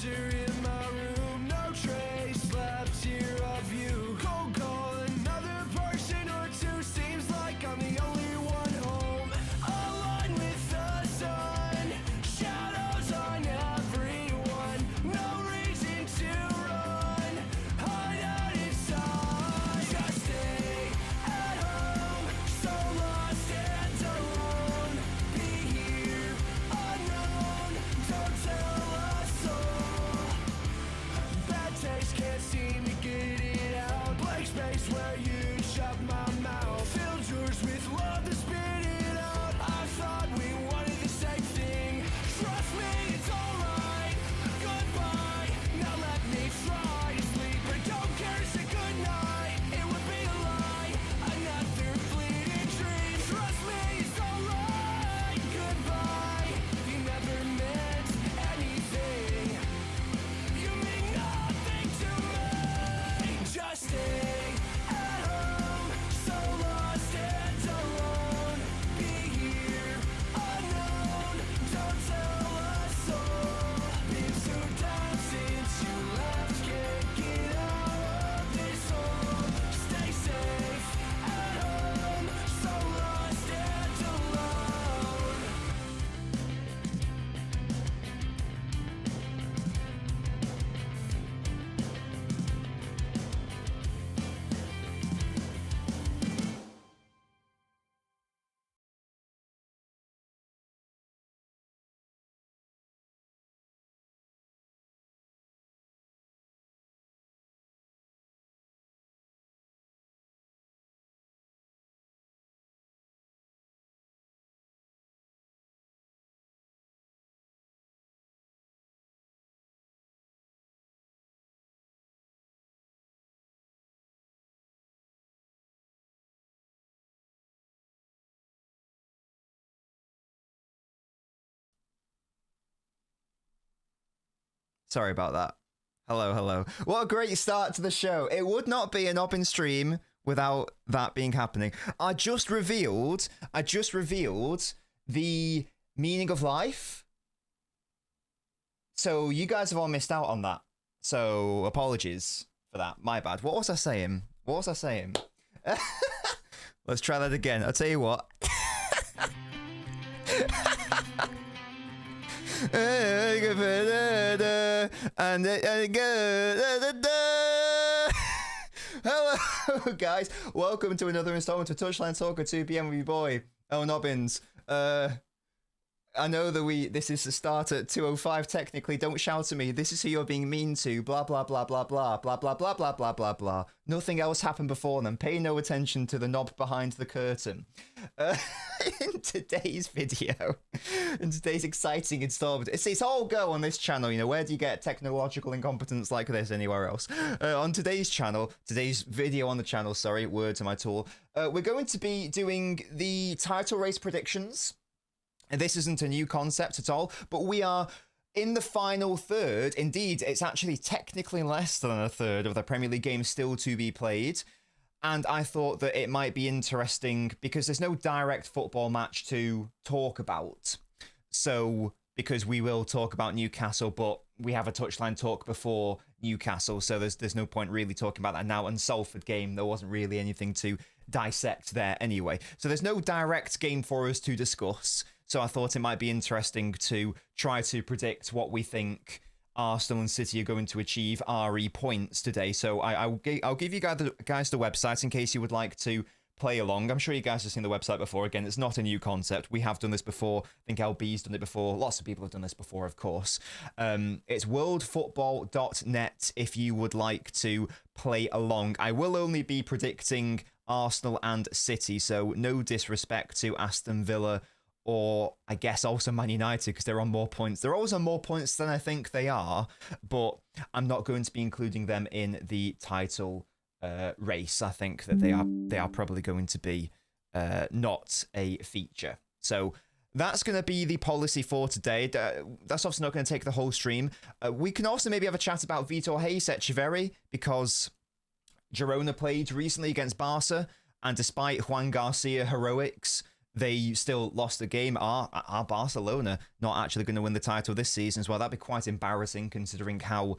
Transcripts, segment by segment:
stranger in my room, no trace left here of you. Cold call another person or two, seems like I'm the only one home. Aligned with the sun, shadows on everyone. No reason to run, hide out inside. Just stay at home, so lost and alone. Be here, unknown, don't tell a soul. Bad taste, can't seem to get it out. Blank space where you shut my mouth. Filled yours with love to spit it out. I thought we wanted the same thing. Trust me, it's alright. Goodbye, now let me try to sleep. I don't care to say goodnight, it would be a lie. Another fleeting dream. Trust me, it's alright. Goodbye, you never meant anything. You mean nothing to me. Just stay at home, so lost and alone. Be here, unknown, don't tell a soul. Been so down since you left, can't get out of this hole. Stay safe at home, so lost and alone. Sorry about that. Hello, hello. What a great start to the show. It would not be a Nobbins stream without that being happening. I just revealed the meaning of life. So you guys have all missed out on that. So apologies for that. My bad. What was I saying? Let's try that again. I'll tell you what. Hello guys, welcome to another installment of Touchline Talk at 2 PM with your boy LNobbins. I know that this is the start at 2:05 technically. Don't shout at me. This is who you're being mean to. Blah blah blah blah blah blah blah blah blah blah blah blah. Nothing else happened before them. Pay no attention to the knob behind the curtain. In today's video, in today's exciting installment, it's all go on this channel. You know, where do you get technological incompetence like this anywhere else? On today's video on the channel. Sorry, word to my tool. We're going to be doing the title race predictions. And this isn't a new concept at all, but we are in the final third. Indeed, it's actually technically less than a third of the Premier League games still to be played. And I thought that it might be interesting because there's no direct football match to talk about. So, because we will talk about Newcastle, but we have a touchline talk before Newcastle, so there's no point really talking about that now. And Salford game, there wasn't really anything to dissect there anyway. So there's no direct game for us to discuss. So I thought it might be interesting to try to predict what we think Arsenal and City are going to achieve RE points today. So I'll give you guys the website in case you would like to play along. I'm sure you guys have seen the website before. Again, it's not a new concept. We have done this before. I think LB's done it before. Lots of people have done this before, of course. It's worldfootball.net if you would like to play along. I will only be predicting Arsenal and City, so no disrespect to Aston Villa or I guess also Man United because they're on more points. They're always on more points than I think they are, but I'm not going to be including them in the title race. I think that they are probably going to be not a feature. So that's going to be the policy for today. That's obviously not going to take the whole stream. We can also maybe have a chat about Vitor Reis Echeverri because Girona played recently against Barca, and despite Juan Garcia heroics, they still lost the game. Are Barcelona not actually going to win the title this season as well? That'd be quite embarrassing considering how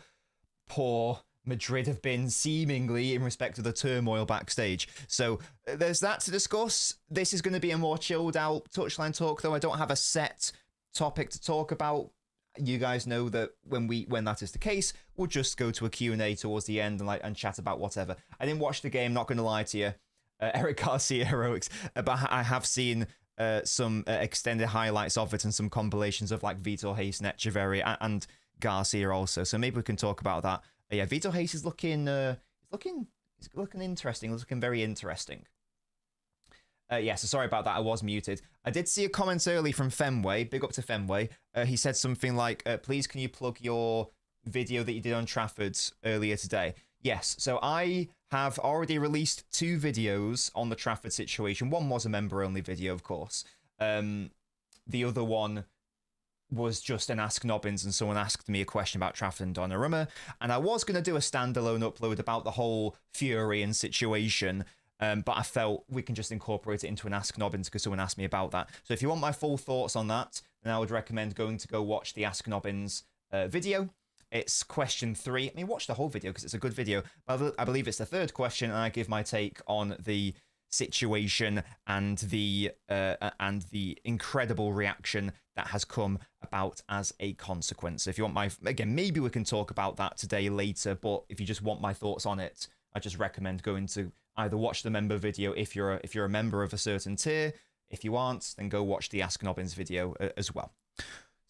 poor Madrid have been seemingly in respect to the turmoil backstage. So there's that to discuss. This is going to be a more chilled out touchline talk, though. I don't have a set topic to talk about. You guys know that when that is the case, we'll just go to a Q&A towards the end and chat about whatever. I didn't watch the game, not going to lie to you. Eric Garcia heroics, but I have seen some extended highlights of it and some compilations of like Vitor Reis, Echeverri, and Garcia also. So maybe we can talk about that. Yeah, Vitor Reis is looking interesting. Looking very interesting. Yeah, so sorry about that. I was muted. I did see a comment early from Fenway. Big up to Fenway. He said something like, please can you plug your video that you did on Trafford earlier today? Yes, so I have already released 2 videos on the Trafford situation. One was a member-only video, of course. The other one was just an Ask Nobbins, and someone asked me a question about Trafford and Donnarumma, and I was going to do a standalone upload about the whole Fury and situation, but I felt we can just incorporate it into an Ask Nobbins because someone asked me about that. So if you want my full thoughts on that, then I would recommend going to go watch the Ask Nobbins video. It's question 3. I mean, watch the whole video because it's a good video. But I believe it's the 3rd question, and I give my take on the situation and the incredible reaction that has come about as a consequence. So if you want again, maybe we can talk about that today later. But if you just want my thoughts on it, I just recommend going to either watch the member video if you're a member of a certain tier. If you aren't, then go watch the Ask Nobbins video as well.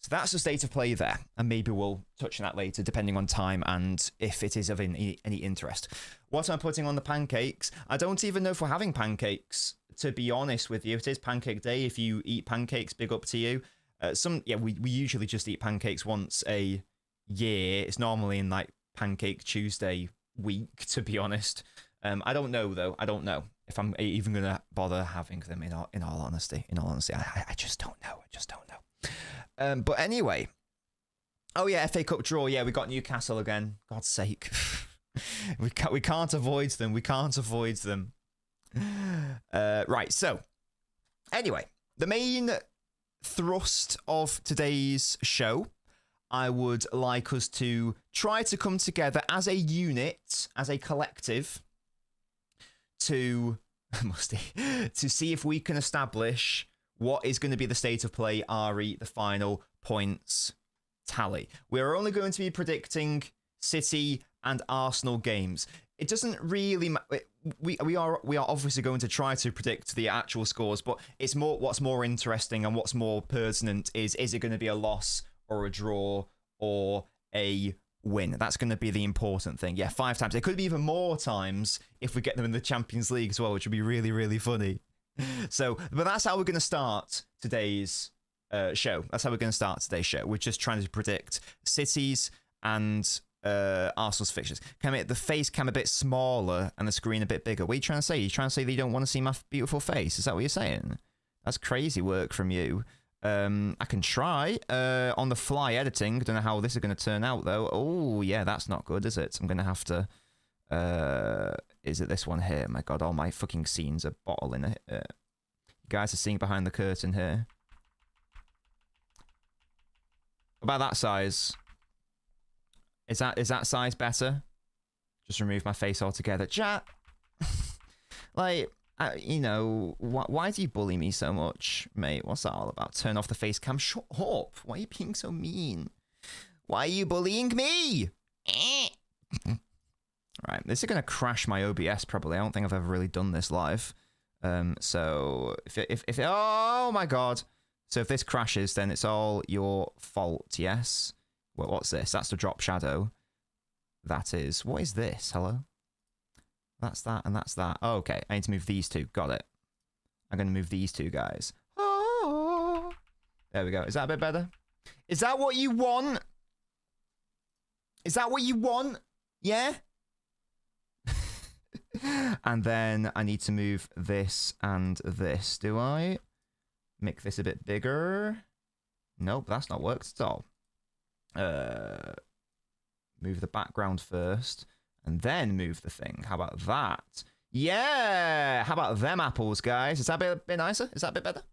So that's the state of play there, and maybe we'll touch on that later, depending on time and if it is of any interest. What I'm putting on the pancakes, I don't even know if we're having pancakes, to be honest with you. It is Pancake Day. If you eat pancakes, big up to you. We usually just eat pancakes once a year. It's normally in like Pancake Tuesday week, to be honest. I don't know though. I don't know if I'm even gonna bother having them. In all honesty, I just don't know. But anyway, oh yeah, FA Cup draw. Yeah, we got Newcastle again. God's sake, we can't avoid them. Right. So anyway, the main thrust of today's show, I would like us to try to come together as a unit, as a collective, to see if we can establish what is going to be the state of play, RE, the final points tally. We're only going to be predicting City and Arsenal games. It doesn't really we are obviously going to try to predict the actual scores, but it's more what's more interesting and what's more pertinent is it going to be a loss or a draw or a win? That's going to be the important thing. Yeah, 5 times. It could be even more times if we get them in the Champions League as well, which would be really, really funny. So, but that's how we're going to start today's show. We're just trying to predict City's and Arsenal's fixtures. Can I make the face cam a bit smaller and the screen a bit bigger? What are you trying to say? You're trying to say that you don't want to see my beautiful face? Is that what you're saying? That's crazy work from you. I can try on the fly editing. Don't know how this is going to turn out though. Oh yeah, that's not good, is it? I'm going to have to is it this one here? My god, all my fucking scenes are bottling it. You guys are seeing behind the curtain here. About that size. Is that size better? Just remove my face altogether. Chat. Like, you know, why do you bully me so much, mate? What's that all about? Turn off the face cam. Shut up. Why are you being so mean? Why are you bullying me? Right, this is going to crash my OBS probably. I don't think I've ever really done this live. So if oh my god. So if this crashes, then it's all your fault, yes? Well, what's this? That's the drop shadow. That is, what is this? Hello? That's that and that's that. Oh, okay, I need to move these two. Got it. I'm going to move these two guys. Oh, there we go. Is that a bit better? Is that what you want? Is that what you want? Yeah? And then I need to move this and this. Do I? Make this a bit bigger. Nope, that's not worked at all. Move the background first. And then move the thing. How about that? Yeah! How about them apples, guys? Is that a bit nicer? Is that a bit better?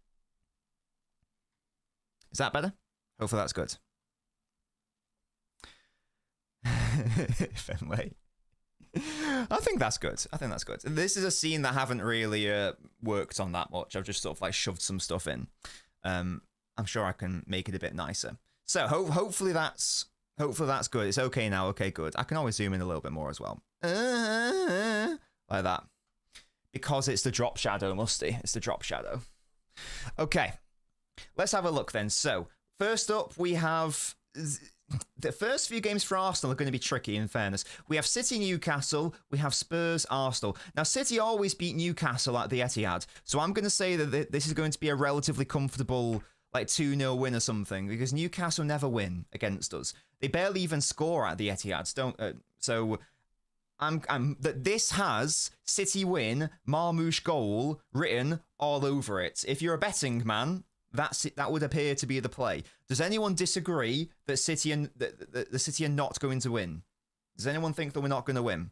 Is that better? Hopefully that's good. Fenway. I think that's good. I think that's good. This is a scene that I haven't really worked on that much. I've just sort of like shoved some stuff in. I'm sure I can make it a bit nicer. So hopefully that's good. It's okay now. Okay, good. I can always zoom in a little bit more as well. Like that. Because it's the drop shadow, Musty. It's the drop shadow. Okay. Let's have a look then. So, first up, we have... The first few games for Arsenal are going to be tricky, in fairness. We have City, Newcastle. We have Spurs, Arsenal. Now, City always beat Newcastle at the Etihad. So I'm going to say that this is going to be a relatively comfortable, like, 2-0 win or something. Because Newcastle never win against us. They barely even score at the Etihad. So that this has City win, Marmoush goal written all over it. If you're a betting man... That would appear to be the play. Does anyone disagree that City and the City are not going to win? Does anyone think that we're not going to win?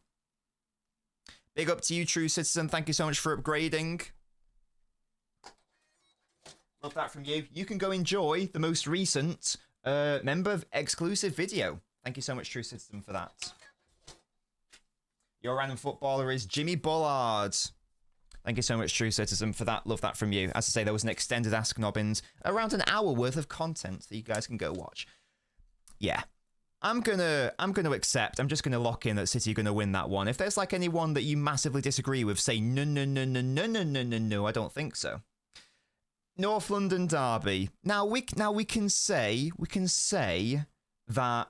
Big up to you, True Citizen. Thank you so much for upgrading. Love that from you. You can go enjoy the most recent member exclusive video. Thank you so much, True Citizen, for that. Your random footballer is Jimmy Bullard. Thank you so much, True Citizen, for that. Love that from you. As I say, there was an extended Ask Nobbins, around an hour worth of content that you guys can go watch. Yeah, I'm gonna accept. I'm just gonna lock in that City are gonna win that one. If there's like anyone that you massively disagree with, say no. I don't think so. North London derby. Now we can say that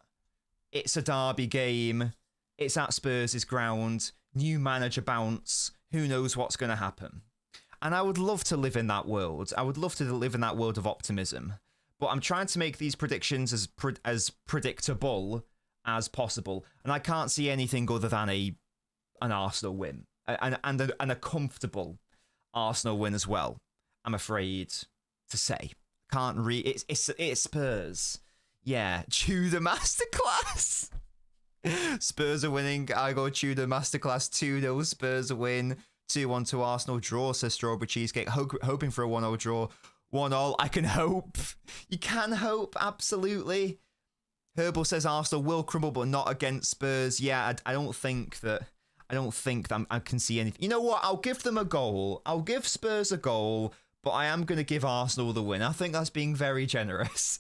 it's a derby game. It's at Spurs' ground. New manager bounce. Who knows what's going to happen? And I would love to live in that world. I would love to live in that world of optimism. But I'm trying to make these predictions as predictable as possible. And I can't see anything other than an Arsenal win. And a comfortable Arsenal win as well, I'm afraid to say. Can't read. It's Spurs. Yeah, Tudor Masterclass. Spurs are winning. I go Tudor Masterclass 2-0. Spurs win. 2-1 to Arsenal. Draw, says Strawberry Cheesecake. Hoping for a 1-0 draw. 1-1. I can hope. You can hope. Absolutely. Herbal says Arsenal will crumble, but not against Spurs. Yeah, I don't think that I can see anything. You know what? I'll give them a goal. I'll give Spurs a goal, but I am going to give Arsenal the win. I think that's being very generous.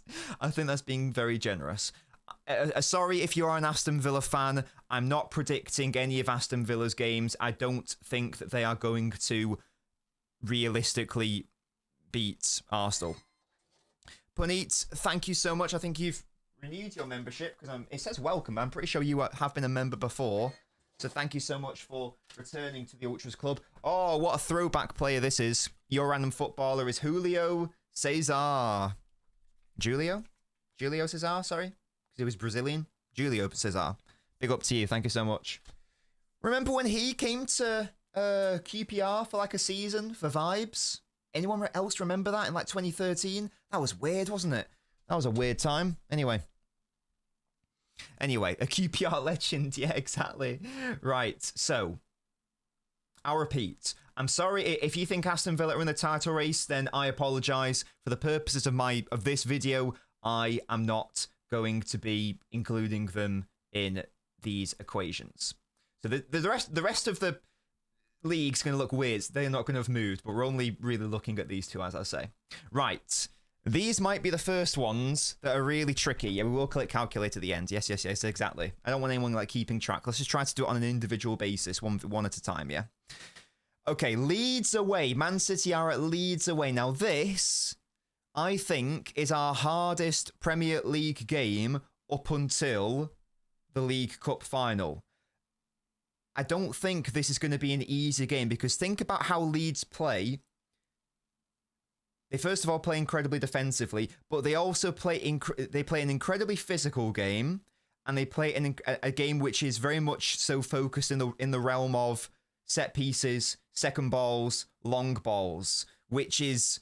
Sorry if you are an Aston Villa fan. I'm not predicting any of Aston Villa's games. I don't think that they are going to realistically beat Arsenal. Puneet, thank you so much. I think you've renewed your membership because it says welcome. I'm pretty sure you have been a member before. So thank you so much for returning to the Ultras Club. Oh, what a throwback player this is. Your random footballer is Julio Cesar. Julio Cesar, sorry. He was Brazilian. Julio Cesar. Big up to you. Thank you so much. Remember when he came to QPR for like a season for vibes? Anyone else remember that in like 2013? That was weird, wasn't it? That was a weird time. Anyway, a QPR legend. Yeah, exactly. Right. So, I'll repeat. I'm sorry if you think Aston Villa are in the title race, then I apologise. For the purposes of this video, I am not going to be including them in these equations. So the rest of the league's going to look weird. They're not going to have moved, but we're only really looking at these two, as I say. Right. These might be the first ones that are really tricky. Yeah, we will click calculate at the end. Yes, exactly. I don't want anyone like keeping track. Let's just try to do it on an individual basis, one at a time, yeah? Okay, Leeds away. Man City are at Leeds away. Now this, I think, is our hardest Premier League game up until the League Cup final. I don't think this is going to be an easy game because think about how Leeds play. They first of all play incredibly defensively, but they also play an incredibly physical game, and they play a game which is very much so focused in the realm of set pieces, second balls, long balls, which is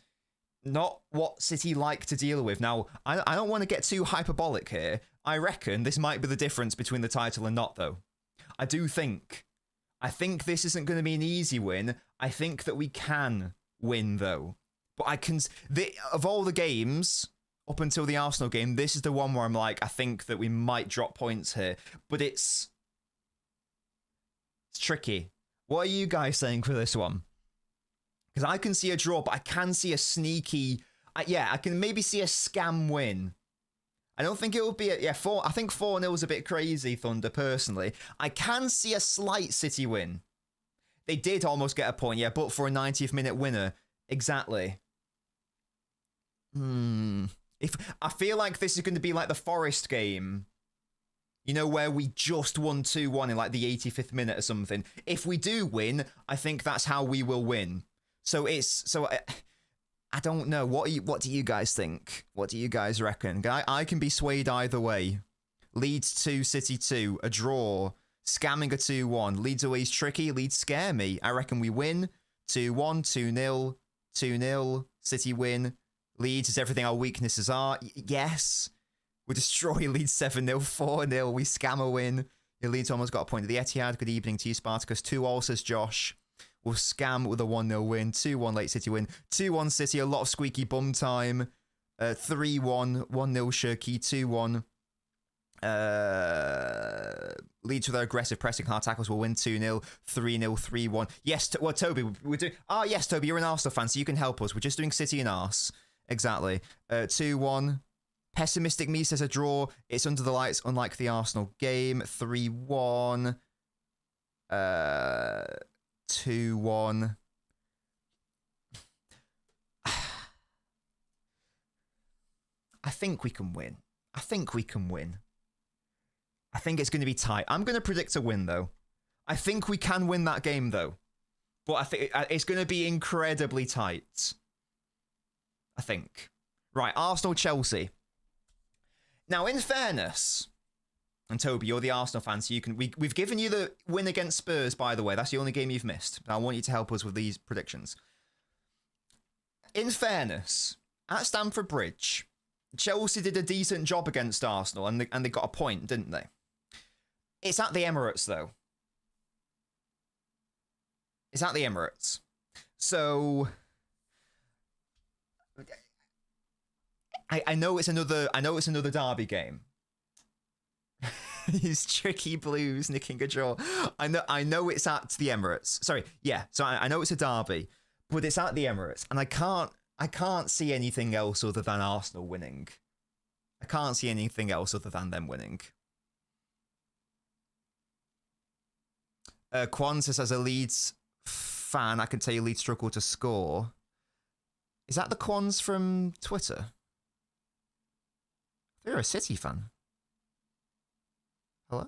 not what City like to deal with. Now, I don't want to get too hyperbolic here. I reckon this might be the difference between the title and not, though. I think this isn't going to be an easy win. I think that we can win, though. But of all the games up until the Arsenal game. This is the one where I'm like, I think that we might drop points here. But it's tricky. What are you guys saying for this one? Because I can see a draw, but I can see a sneaky... I can maybe see a scam win. I don't think it will be... I think 4-0 is a bit crazy, Thunder, personally. I can see a slight City win. They did almost get a point, but for a 90th minute winner. Exactly. If I feel like this is going to be like the Forest game, you know, where we just won 2-1 in like the 85th minute or something. If we do win, I think that's how we will win. So I don't know. What do you guys think? What do you guys reckon? I can be swayed either way. Leeds 2, City 2, a draw, scamming a 2-1. Leeds always tricky. Leeds scare me. I reckon we win 2-1, 2-0, 2-0. City win. Leeds is everything our weaknesses are. Yes. We destroy Leeds 7-0, 4-0. We scam a win. Leeds almost got a point at the Etihad. Good evening to you, Spartacus. 2-all, says Josh. We'll scam with a 1-0 win. 2-1 late City win. 2-1 City, a lot of squeaky bum time. 3-1, 1-0 Shirky, 2-1. Leeds with their aggressive pressing hard tackles will win 2-0, 3-0, 3-1. Yes, Toby, we're doing... yes, Toby, you're an Arsenal fan, so you can help us. We're just doing City and Ars. Exactly. 2-1. Pessimistic me says a draw. It's under the lights, unlike the Arsenal game. 3-1. 2-1. I think we can win. I think it's going to be tight. I'm going to predict a win, though. I think we can win that game, though. But I think it's going to be incredibly tight. I think. Right, Arsenal-Chelsea. Now, in fairness... And Toby, you're the Arsenal fan, so you can. We've given you the win against Spurs, by the way. That's the only game you've missed. I want you to help us with these predictions. In fairness, at Stamford Bridge, Chelsea did a decent job against Arsenal, and they got a point, didn't they? It's at the Emirates, though. It's at the Emirates, so I know it's another derby game. These tricky Blues nicking a draw. I know it's at the Emirates. Sorry, yeah. So I know it's a derby, but it's at the Emirates, and I can't see anything else other than Arsenal winning. I can't see anything else other than them winning. Quan says, as a Leeds fan, I can tell you Leeds struggle to score. Is that the Quans from Twitter? They're a City fan. Hello?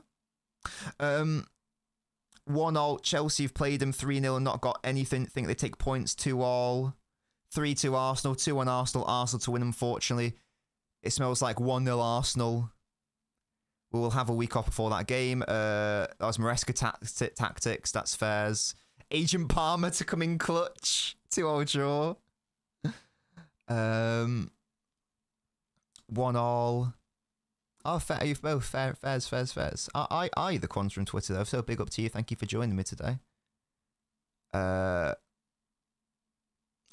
1-0. Chelsea have played them 3-0 and not got anything. Think they take points 2-all. 3-2 Arsenal. 2-1 Arsenal. Arsenal to win, unfortunately. It smells like 1-0 Arsenal. We will have a week off before that game. That was Maresca tactics. That's fairs. Agent Palmer to come in clutch. 2-0 draw. 1-all. Oh, fair, you've both. Fairs. Are you the Quans from Twitter, though? So big up to you. Thank you for joining me today.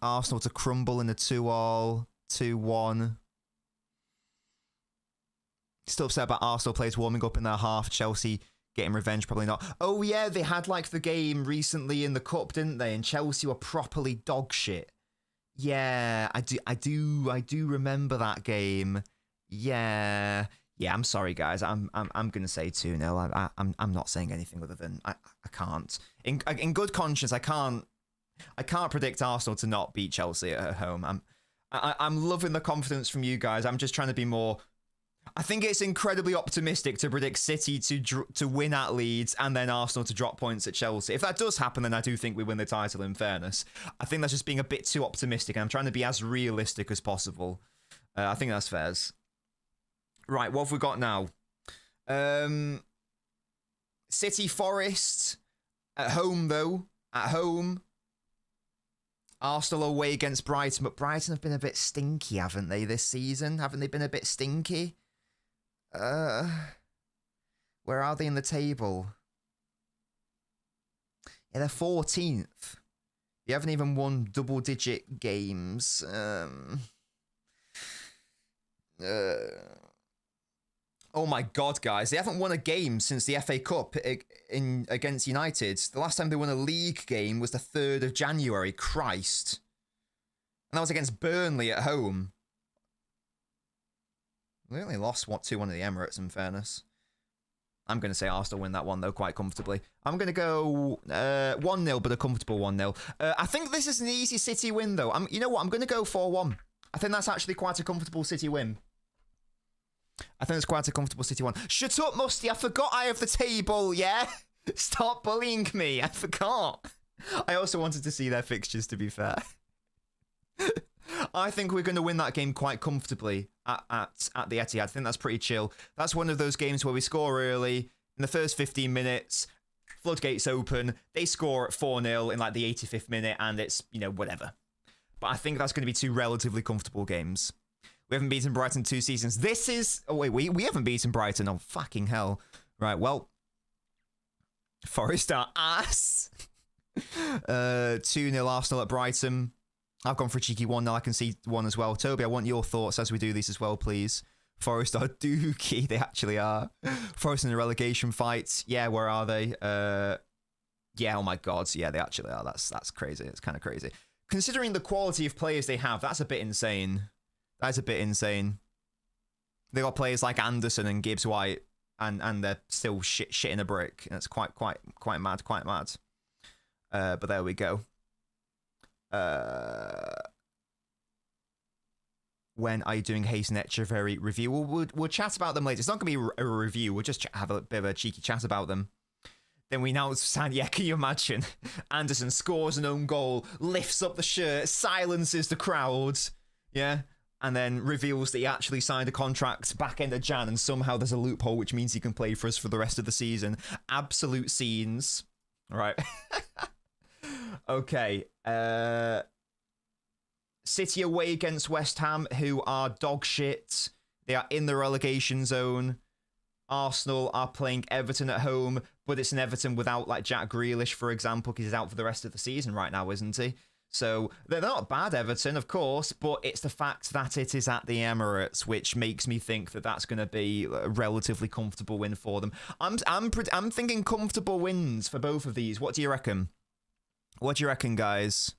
Arsenal to crumble in a 2-all. 2-1. Still upset about Arsenal players warming up in their half. Chelsea getting revenge, probably not. Oh, yeah, they had, like, the game recently in the Cup, didn't they? And Chelsea were properly dog shit. Yeah, I do remember that game. Yeah, I'm sorry, guys. I'm gonna say 2-0. I'm not saying anything other than I can't. In good conscience, I can't predict Arsenal to not beat Chelsea at home. I'm loving the confidence from you guys. I'm just trying to be more. I think it's incredibly optimistic to predict City to win at Leeds and then Arsenal to drop points at Chelsea. If that does happen, then I do think we win the title, in fairness. I think that's just being a bit too optimistic, and I'm trying to be as realistic as possible. I think that's fairs. Right, what have we got now? City Forest. At home, though. At home. Arsenal away against Brighton, but Brighton have been a bit stinky, haven't they, this season? Haven't they been a bit stinky? Where are they in the table? Yeah, they're 14th. They haven't even won double-digit games. Oh my God, guys. They haven't won a game since the FA Cup against United. The last time they won a league game was the 3rd of January. Christ. And that was against Burnley at home. They only lost 2-1 at the Emirates, in fairness. I'm going to say Arsenal win that one, though, quite comfortably. I'm going to go 1-0, but a comfortable 1-0. I think this is an easy City win, though. You know what? I'm going to go 4-1. I think that's actually quite a comfortable City win. I think it's quite a comfortable City one. Shut up, Musty. I forgot I have the table, yeah? Stop bullying me. I forgot. I also wanted to see their fixtures, to be fair. I think we're going to win that game quite comfortably at the Etihad. I think that's pretty chill. That's one of those games where we score early in the first 15 minutes, floodgates open, they score at 4-0 in like the 85th minute, and it's, you know, whatever. But I think that's going to be 2 relatively comfortable games. We haven't beaten Brighton 2 seasons. This is... Oh, wait, we haven't beaten Brighton. Oh, fucking hell. Right, well... Forest are ass. 2-0 Arsenal at Brighton. I've gone for a cheeky 1-0. I can see 1 as well. Toby, I want your thoughts as we do these as well, please. Forest are dookie. They actually are. Forest in a relegation fight. Yeah, where are they? Yeah, oh my God. Yeah, they actually are. That's crazy. It's kind of crazy. Considering the quality of players they have, that's a bit insane. That's a bit insane. They got players like Anderson and Gibbs White, and they're still shitting a brick. And it's quite mad, quite mad. But there we go. When are you doing Hayes and Echeverri review? We'll chat about them later. It's not going to be a review. We'll just have a bit of a cheeky chat about them. Then we now stand. Yeah, can you imagine? Anderson scores an own goal, lifts up the shirt, silences the crowd. Yeah. And then reveals that he actually signed a contract back end of Jan, and somehow there's a loophole, which means he can play for us for the rest of the season. Absolute scenes. All right. Okay. City away against West Ham, who are dog shit. They are in the relegation zone. Arsenal are playing Everton at home, but it's an Everton without like Jack Grealish, for example, because he's out for the rest of the season right now, isn't he? So they're not bad, Everton, of course, but it's the fact that it is at the Emirates, which makes me think that that's going to be a relatively comfortable win for them. I'm thinking comfortable wins for both of these. What do you reckon? What do you reckon, guys?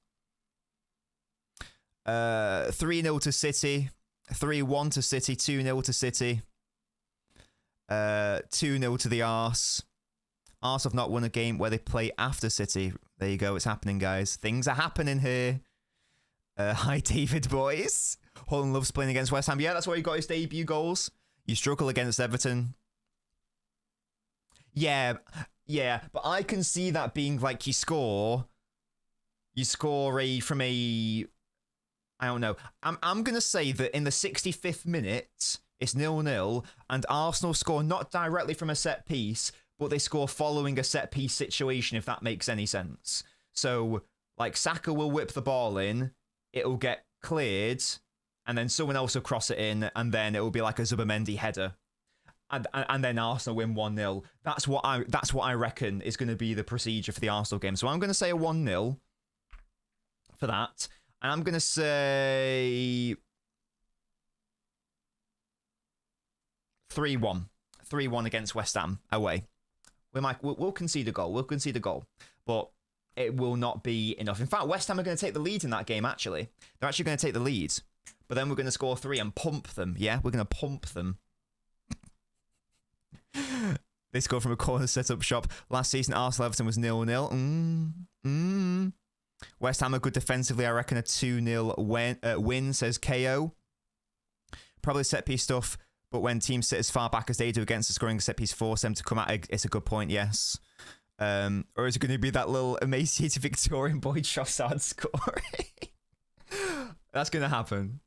3-0 to City, 3-1 to City, 2-0 to City, 2-0 to the Arse. Arse have not won a game where they play after City. There you go. It's happening, guys. Things are happening here. Hi, David, boys. Holland loves playing against West Ham. Yeah, that's where he got his debut goals. You struggle against Everton. Yeah, but I can see that being like you score from a... I don't know. I'm going to say that in the 65th minute, it's 0-0, and Arsenal score not directly from a set piece, but they score following a set piece situation, if that makes any sense. So, like, Saka will whip the ball in, it'll get cleared, and then someone else will cross it in, and then it will be like a Zubimendi header. And then Arsenal win 1-0. That's what I reckon is going to be the procedure for the Arsenal game. So I'm going to say a 1-0 for that. And I'm going to say 3-1. 3-1 against West Ham away. We'll concede a goal. We'll concede a goal. But it will not be enough. In fact, West Ham are going to take the lead in that game, actually. They're actually going to take the lead. But then we're going to score 3 and pump them. Yeah, we're going to pump them. They scored from a corner set-up shop. Last season, Arsenal Everton was 0-0. West Ham are good defensively. I reckon a 2-0 win, says KO. Probably set-piece stuff. But when teams sit as far back as they do against the scoring set piece, force them to come out. It's a good point, yes. Or is it going to be that little emaciated Victorian boy Trossard scoring? That's going to happen.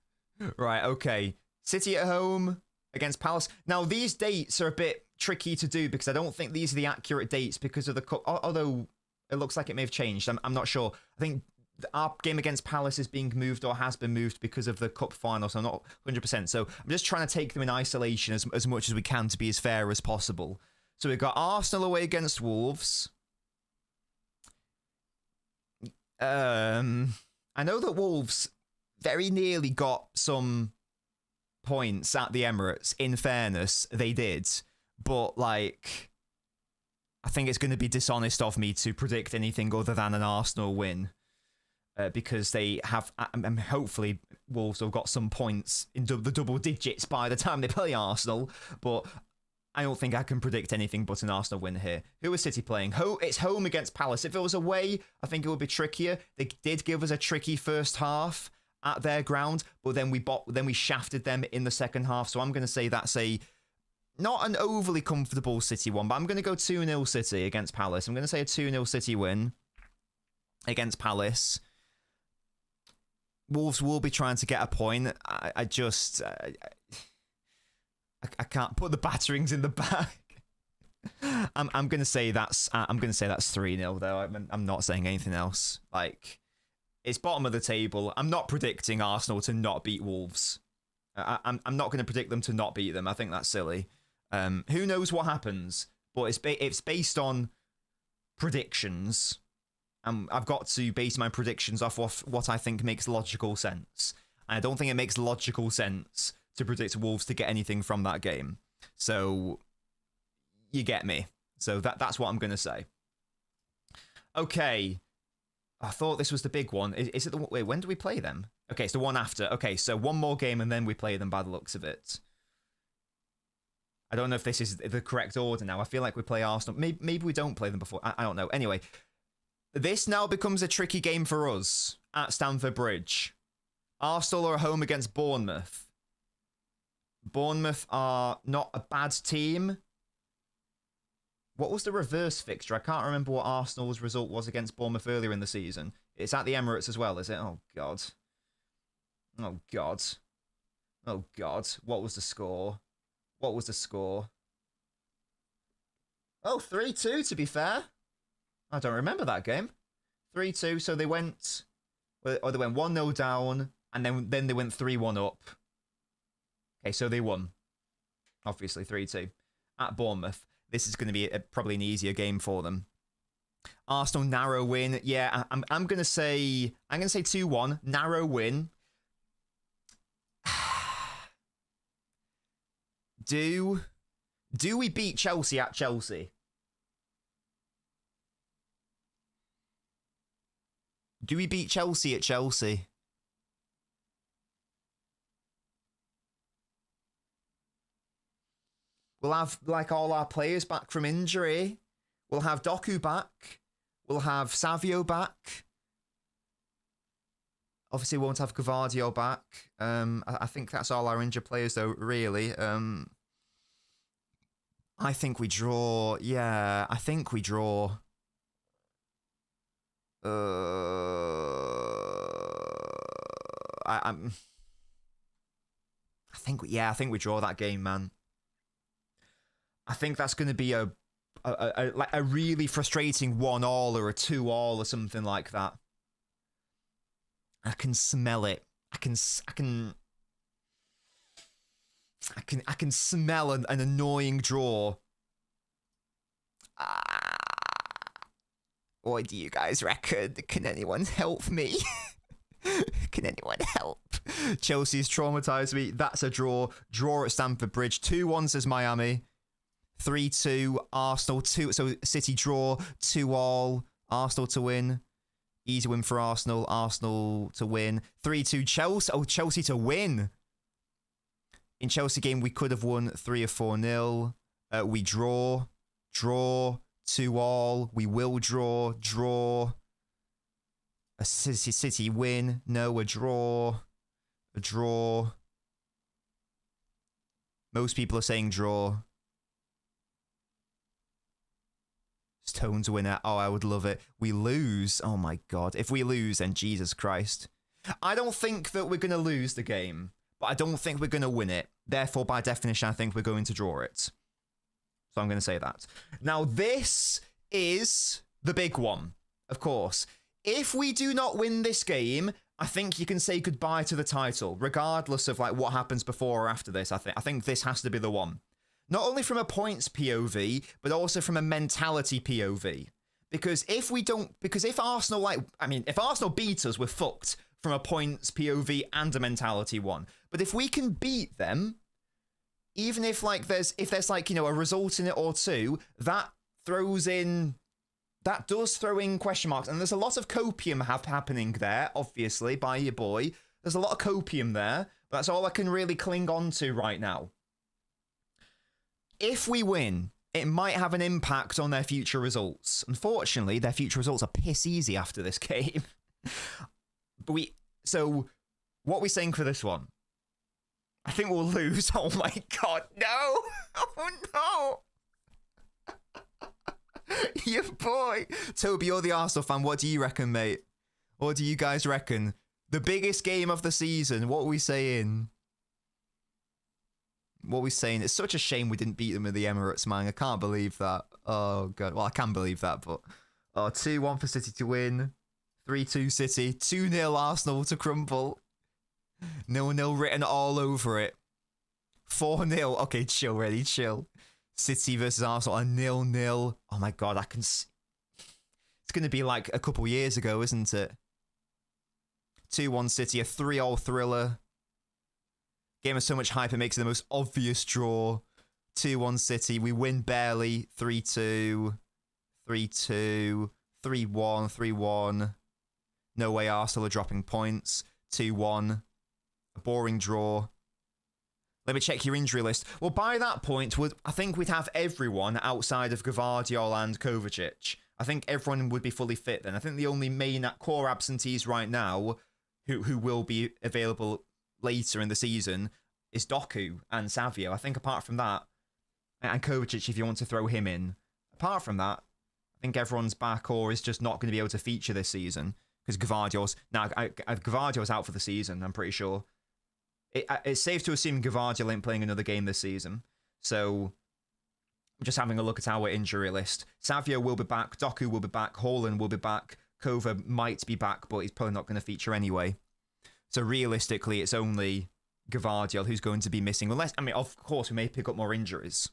Right, okay. City at home against Palace. Now, these dates are a bit tricky to do because I don't think these are the accurate dates because of the cup. Although it looks like it may have changed. I'm not sure. I think our game against Palace is being moved or has been moved because of the cup final, so I'm not 100%. So I'm just trying to take them in isolation as much as we can to be as fair as possible. So we've got Arsenal away against Wolves. I know that Wolves very nearly got some points at the Emirates. In fairness, they did. But, like, I think it's going to be dishonest of me to predict anything other than an Arsenal win. Because they have, hopefully, Wolves have got some points in the double digits by the time they play Arsenal. But I don't think I can predict anything but an Arsenal win here. Who is City playing? It's home against Palace. If it was away, I think it would be trickier. They did give us a tricky first half at their ground, but then we shafted them in the second half. So I'm going to say that's not an overly comfortable City one, but I'm going to go 2-0 City against Palace. I'm going to say a 2-0 City win against Palace. Wolves will be trying to get a point. I can't put the batterings in the bag. I'm gonna say that's 3-0 though. I'm not saying anything else. Like, it's bottom of the table. I'm not predicting Arsenal to not beat Wolves. I'm not going to predict them to not beat them. I think that's silly. Who knows what happens? But it's based on predictions. I've got to base my predictions off what I think makes logical sense. And I don't think it makes logical sense to predict Wolves to get anything from that game. So, you get me. So that's what I'm going to say. Okay. I thought this was the big one. Is it the... Wait, when do we play them? Okay, it's the one after. Okay, so one more game and then we play them by the looks of it. I don't know if this is the correct order now. I feel like we play Arsenal. Maybe we don't play them before. I don't know. Anyway, this now becomes a tricky game for us at Stamford Bridge. Arsenal are home against Bournemouth. Bournemouth are not a bad team. What was the reverse fixture? I can't remember what Arsenal's result was against Bournemouth earlier in the season. It's at the Emirates as well, is it? Oh, God. Oh, God. Oh, God. What was the score? What was the score? Oh, 3-2, to be fair. I don't remember that game. 3-2, so they went... Or they went 1-0 down, and then they went 3-1 up. Okay, so they won. Obviously, 3-2. At Bournemouth. This is going to be probably an easier game for them. Arsenal narrow win. Yeah, I'm going to say 2-1, narrow win. Do we beat Chelsea at Chelsea? Do we beat Chelsea at Chelsea? We'll have, like, all our players back from injury. We'll have Doku back. We'll have Savio back. Obviously, we won't have Gvardiol back. I think that's all our injured players, though, really. I think we draw. Yeah, I think we draw. I think we draw that game, man. I think that's going to be a really frustrating 1-1 or a 2-2 or something like that. I can smell it. I can smell an annoying draw. What do you guys reckon? Can anyone help me? Can anyone help? Chelsea's traumatized me. That's a draw. Draw at Stamford Bridge. 2-1 says Miami. 3-2 Arsenal. 2. So City draw. 2-2 Arsenal to win. Easy win for Arsenal. Arsenal to win. 3-2 Chelsea. Oh, Chelsea to win. In Chelsea game, we could have won 3 or 4-0. We draw. 2-2. We will draw. A City win. No, a draw. Most people are saying draw. Stones winner. Oh, I would love it. We lose. Oh my God. If we lose, then Jesus Christ. I don't think that we're going to lose the game, but I don't think we're going to win it. Therefore, by definition, I think we're going to draw it. So I'm going to say that. Now, this is the big one, of course. If we do not win this game, I think you can say goodbye to the title, regardless of, like, what happens before or after this. I think this has to be the one. Not only from a points POV, but also from a mentality POV. Because if Arsenal, if Arsenal beat us, we're fucked from a points POV and a mentality one. But if we can beat them, even if like there's like, you know, a result in it or two, that does throw in question marks. And there's a lot of copium happening there, obviously, by your boy. There's a lot of copium there. But that's all I can really cling on to right now. If we win, it might have an impact on their future results. Unfortunately, their future results are piss easy after this game. So what are we saying for this one? I think we'll lose. Oh my god, no! Oh no! Your boy! Toby, you're the Arsenal fan. What do you reckon, mate? What do you guys reckon? The biggest game of the season. What are we saying? What are we saying? It's such a shame we didn't beat them in the Emirates, man. I can't believe that. Oh, God. Well, I can believe that, but... 2-1 for City to win. 3-2 City. 2-0 Arsenal to crumble. 0-0 written all over it. 4-0. Okay, chill, ready, chill. City versus Arsenal, a 0-0. Oh, my God, I can... It's going to be like a couple years ago, isn't it? 2-1 City, a 3-all thriller. Game has so much hype, it makes it the most obvious draw. 2-1 City, we win barely. 3-2, 3-2, 3-1, 3-1. No way Arsenal are dropping points. 2-1. A boring draw. Let me check your injury list. Well, by that point, I think we'd have everyone outside of Gvardiol and Kovacic. I think everyone would be fully fit then. I think the only main core absentees right now who will be available later in the season is Doku and Savio. I think apart from that, and Kovacic if you want to throw him in, apart from that, I think everyone's back or is just not going to be able to feature this season because Gvardiol's out for the season, I'm pretty sure. It's safe to assume Gvardiol ain't playing another game this season. So, just having a look at our injury list. Savio will be back, Doku will be back, Haaland will be back, Kova might be back, but he's probably not going to feature anyway. So realistically, it's only Gvardiol who's going to be missing. Unless, I mean, of course, we may pick up more injuries.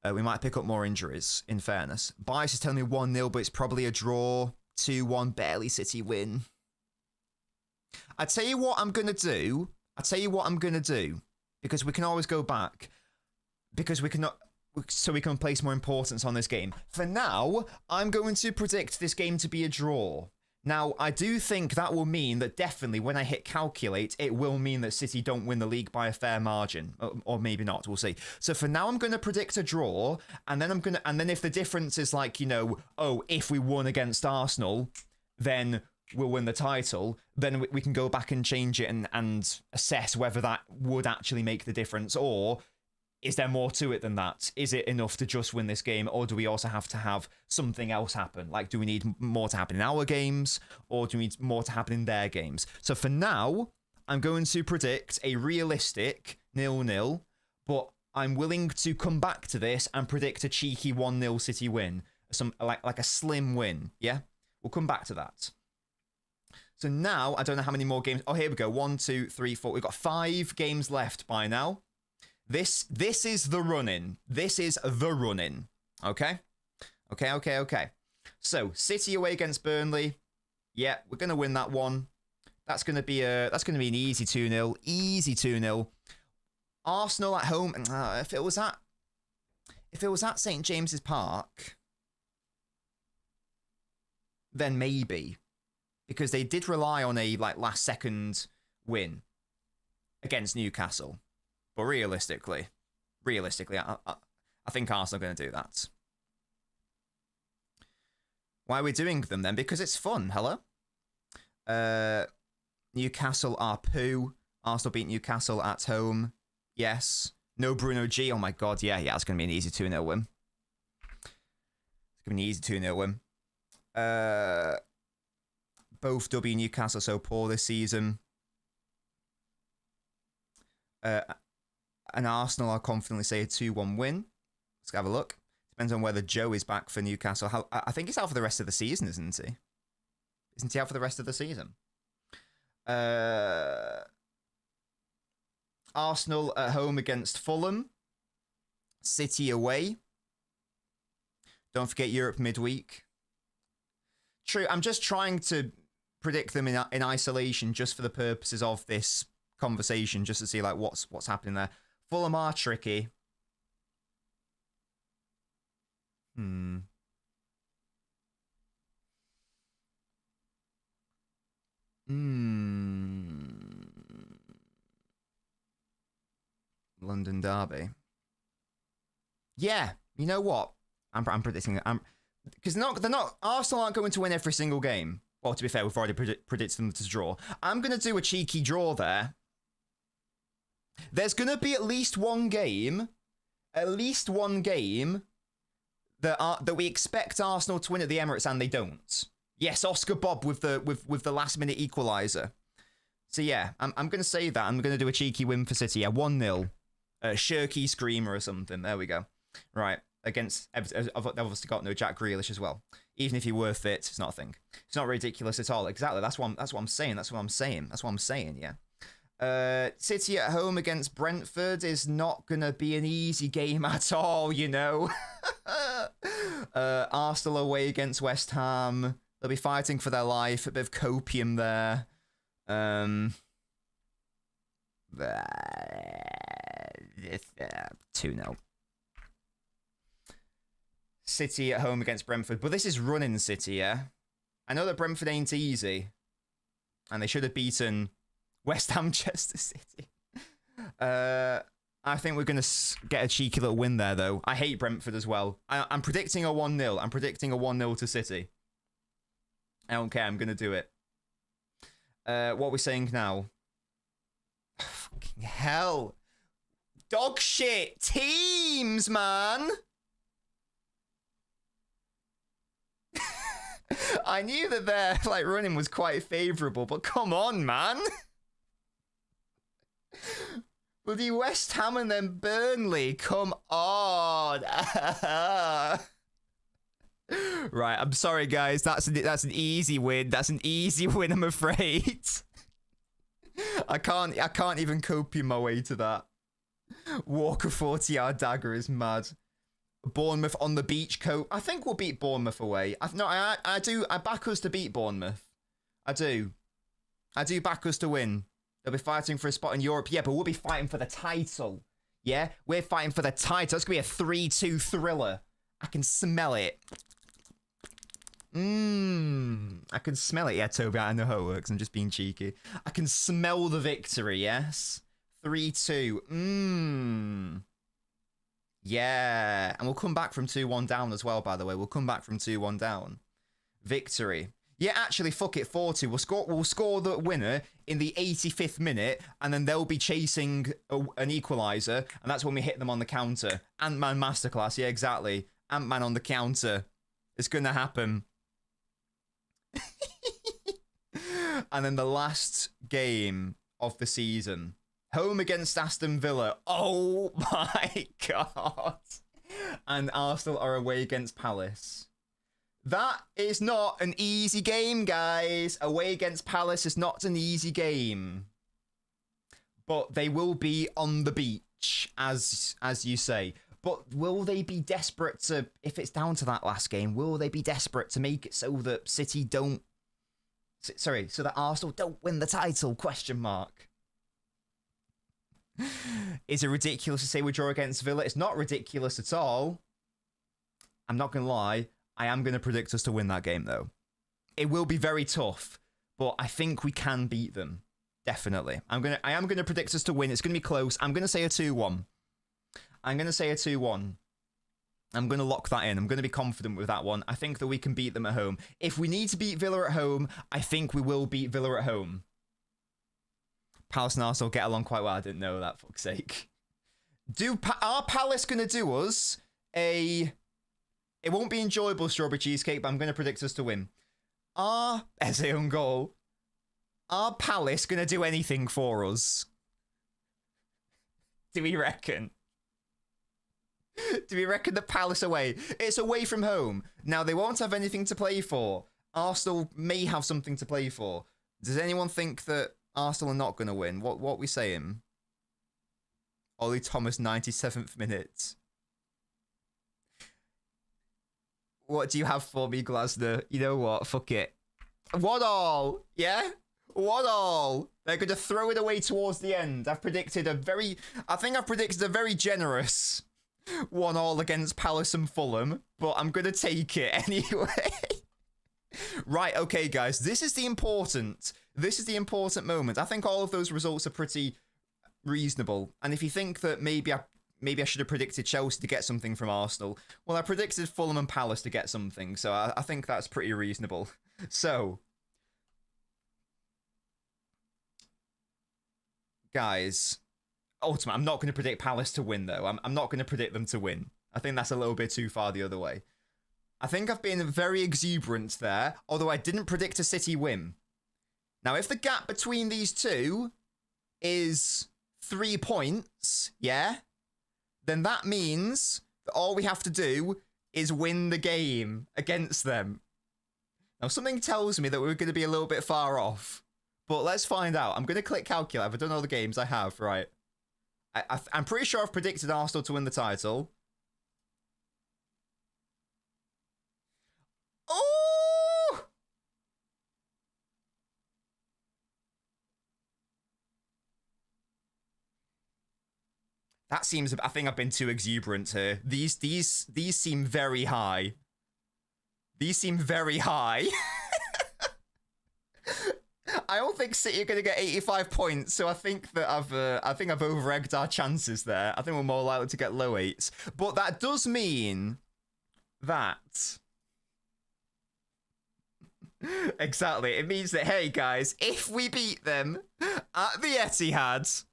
We might pick up more injuries, in fairness. Bias is telling me 1-0, but it's probably a draw. 2-1, barely City win. I tell you what I'm going to do. Because we can always go back. Because we cannot... So we can place more importance on this game. For now, I'm going to predict this game to be a draw. Now, I do think that will mean that definitely when I hit calculate, it will mean that City don't win the league by a fair margin, or maybe not. We'll see. So for now, I'm going to predict a draw, and then if the difference is like, you know, oh, if we won against Arsenal, then we'll win the title. Then we can go back and change it and assess whether that would actually make the difference, or is there more to it than that? Is it enough to just win this game, or do we also have to have something else happen? Like, do we need more to happen in our games, or do we need more to happen in their games? So for now, I'm going to predict a realistic 0-0, but I'm willing to come back to this and predict a cheeky 1-0 City win. Like a slim win, yeah? We'll come back to that. So now, I don't know how many more games... Oh, here we go. 1, 2, 3, 4. We've got 5 games left by now. This is the run-in. This is the run-in. Okay? Okay. So, City away against Burnley. Yeah, we're going to win that one. That's going to be an easy 2-0. Easy 2-0. Arsenal at home. If it was at St. James's Park, then maybe. Because they did rely on a last second win against Newcastle. But realistically, I think Arsenal are going to do that. Why are we doing them then? Because it's fun. Hello? Newcastle are poo. Arsenal beat Newcastle at home. Yes. No Bruno G. Oh my god, yeah, it's going to be an easy 2-0 win. It's going to be an easy 2-0 win. Both W Newcastle so poor this season. And Arsenal, I'll confidently say a 2-1 win. Let's have a look. Depends on whether Joe is back for Newcastle. I think he's out for the rest of the season, isn't he? Isn't he out for the rest of the season? Arsenal at home against Fulham. City away. Don't forget Europe midweek. True, I'm just trying to predict them in isolation just for the purposes of this conversation, just to see like what's happening there. Fulham are tricky. London derby. Yeah, you know what? I'm predicting it. Because they're not. Arsenal aren't going to win every single game. Well, to be fair, we've already predicted them to draw. I'm going to do a cheeky draw there. There's going to be at least one game that we expect Arsenal to win at the Emirates and they don't. Yes, Oscar Bob with the last minute equaliser. So yeah, I'm going to say that. I'm going to do a cheeky win for City. Yeah, 1-0. Shirky Screamer or something. There we go. Right. Against, I've obviously got no Jack Grealish as well. Even if you're worth it, it's not a thing. It's not ridiculous at all. Exactly. That's what I'm saying. Yeah. City at home against Brentford is not gonna be an easy game at all. You know. Arsenal away against West Ham. They'll be fighting for their life. A bit of copium there. 2-0. City at home against Brentford. But this is running City, yeah? I know that Brentford ain't easy. And they should have beaten West Ham Chester City. I think we're going to get a cheeky little win there, though. I hate Brentford as well. I'm predicting a 1-0. I'm predicting a 1-0 to City. I don't care. I'm going to do it. What are we saying now? Fucking hell. Dog shit teams, man. I knew that their like running was quite favourable, but come on, man. Bloody West Ham and then Burnley. Come on. Right, I'm sorry, guys. That's an easy win. That's an easy win, I'm afraid. I can't even copium my way to that. Walker 40-yard dagger is mad. Bournemouth on the beach coat. I think we'll beat Bournemouth away. I do. I back us to beat Bournemouth. I do back us to win. They'll be fighting for a spot in Europe. Yeah, but we'll be fighting for the title. Yeah, we're fighting for the title. It's going to be a 3-2 thriller. I can smell it. I can smell it. Yeah, Toby, I know how it works. I'm just being cheeky. I can smell the victory, yes? 3-2. Yeah. And we'll come back from 2-1 down as well, by the way. We'll come back from 2-1 down. Victory. Yeah, actually, fuck it, 4-2. We'll score the winner in the 85th minute, and then they'll be chasing an equaliser, and that's when we hit them on the counter. Ant-Man masterclass, yeah, exactly. Ant-Man on the counter. It's going to happen. And then the last game of the season. Home against Aston Villa. Oh my God. And Arsenal are away against Palace. That is not an easy game, guys. Away against Palace is not an easy game. But they will be on the beach, as you say. But will they be desperate to, if it's down to that last game, will they be desperate to make it so that City don't, sorry, so that Arsenal don't win the title, question mark. Is it ridiculous to say we draw against Villa? It's not ridiculous at all. I'm not going to lie. I am going to predict us to win that game, though. It will be very tough, but I think we can beat them. Definitely. I am going to predict us to win. It's going to be close. I'm going to say a 2-1. I'm going to say a 2-1. I'm going to lock that in. I'm going to be confident with that one. I think that we can beat them at home. If we need to beat Villa at home, I think we will beat Villa at home. Palace and Arsenal get along quite well. I didn't know that, fuck's sake. Are Palace going to do us a... It won't be enjoyable strawberry cheesecake, but I'm going to predict us to win. As a own goal. Are Palace going to do anything for us? Do we reckon? Do we reckon the Palace away? It's away from home. Now, they won't have anything to play for. Arsenal may have something to play for. Does anyone think that Arsenal are not going to win? What are we saying? Ollie Thomas, 97th minute. What do you have for me, Glasner? You know what? Fuck it. One all. Yeah? One all. They're going to throw it away towards the end. I think I've predicted a very generous 1-1 against Palace and Fulham, but I'm going to take it anyway. Right, okay, guys, this is the important moment. I think all of those results are pretty reasonable. And if you think that maybe I should have predicted Chelsea to get something from Arsenal, well, I predicted Fulham and Palace to get something, so I think that's pretty reasonable. So, guys, ultimately, I'm not going to predict Palace to win, though. I'm not going to predict them to win. I think that's a little bit too far the other way. I think I've been very exuberant there, although I didn't predict a City win. Now, if the gap between these two is 3 points, yeah, then that means that all we have to do is win the game against them. Now, something tells me that we're going to be a little bit far off, but let's find out. I'm going to click calculate. I've done all the games I have, right? I'm pretty sure I've predicted Arsenal to win the title. Oh! That seems... I think I've been too exuberant here. These seem very high. These seem very high. I don't think City are going to get 85 points, so I think that I've over-egged our chances there. I think we're more likely to get low 8s. But that does mean that... Exactly. It means that, hey, guys, if we beat them at the Etihad...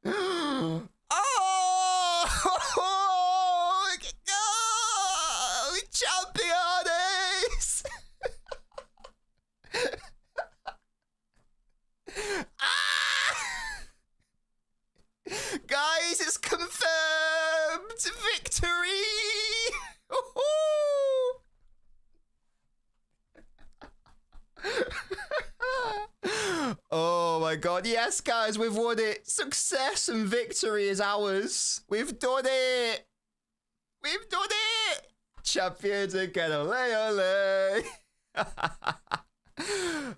Oh! Oh! Champions! Guys, it's confirmed! Victory! Oh my god, yes, guys, we've won it. Success and victory is ours. We've done it. We've done it. Champions again, ole ole.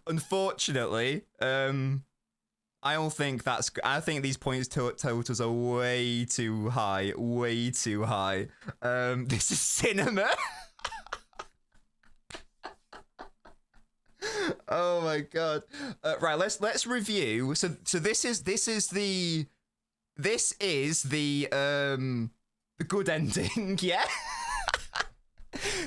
Unfortunately, I don't think that's... I think these points totals are way too high. Way too high. This is cinema. Oh my god. Right, let's review. So this is the good ending, yeah?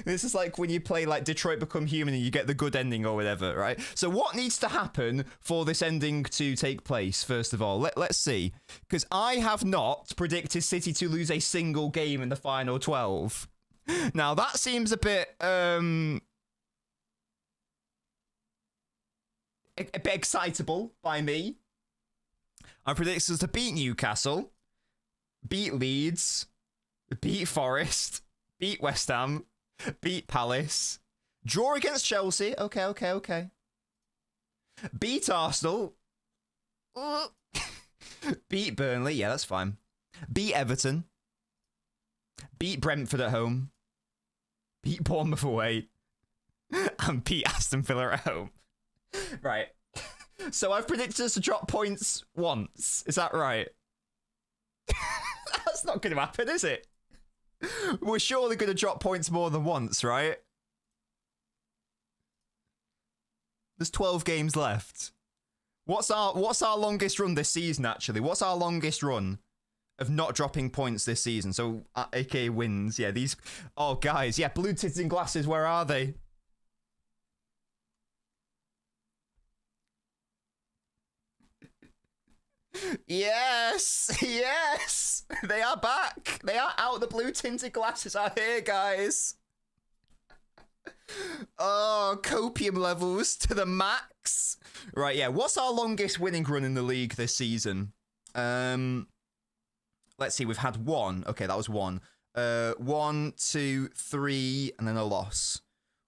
This is like when you play like Detroit Become Human and you get the good ending or whatever, right? So what needs to happen for this ending to take place, first of all? Let's see. Because I have not predicted City to lose a single game in the final 12. Now, that seems a bit excitable by me. I predict us to beat Newcastle, beat Leeds, beat Forest, beat West Ham, beat Palace, draw against Chelsea. Okay. Beat Arsenal. Beat Burnley. Yeah, that's fine. Beat Everton. Beat Brentford at home. Beat Bournemouth away. And beat Aston Villa at home. Right. So I've predicted us to drop points once. Is that right? That's not going to happen, is it? We're surely going to drop points more than once, right? There's 12 games left. What's our longest run this season, actually? What's our longest run of not dropping points this season? So, aka wins. Yeah, these... Oh, guys. Yeah, blue tits and glasses, where are they? Yes, they are back. They are out. The blue tinted glasses are here, guys. Oh, copium levels to the max. Right, yeah. What's our longest winning run in the league this season? Let's see. We've had one. Okay, that was one. 1, 2, 3, and then a loss.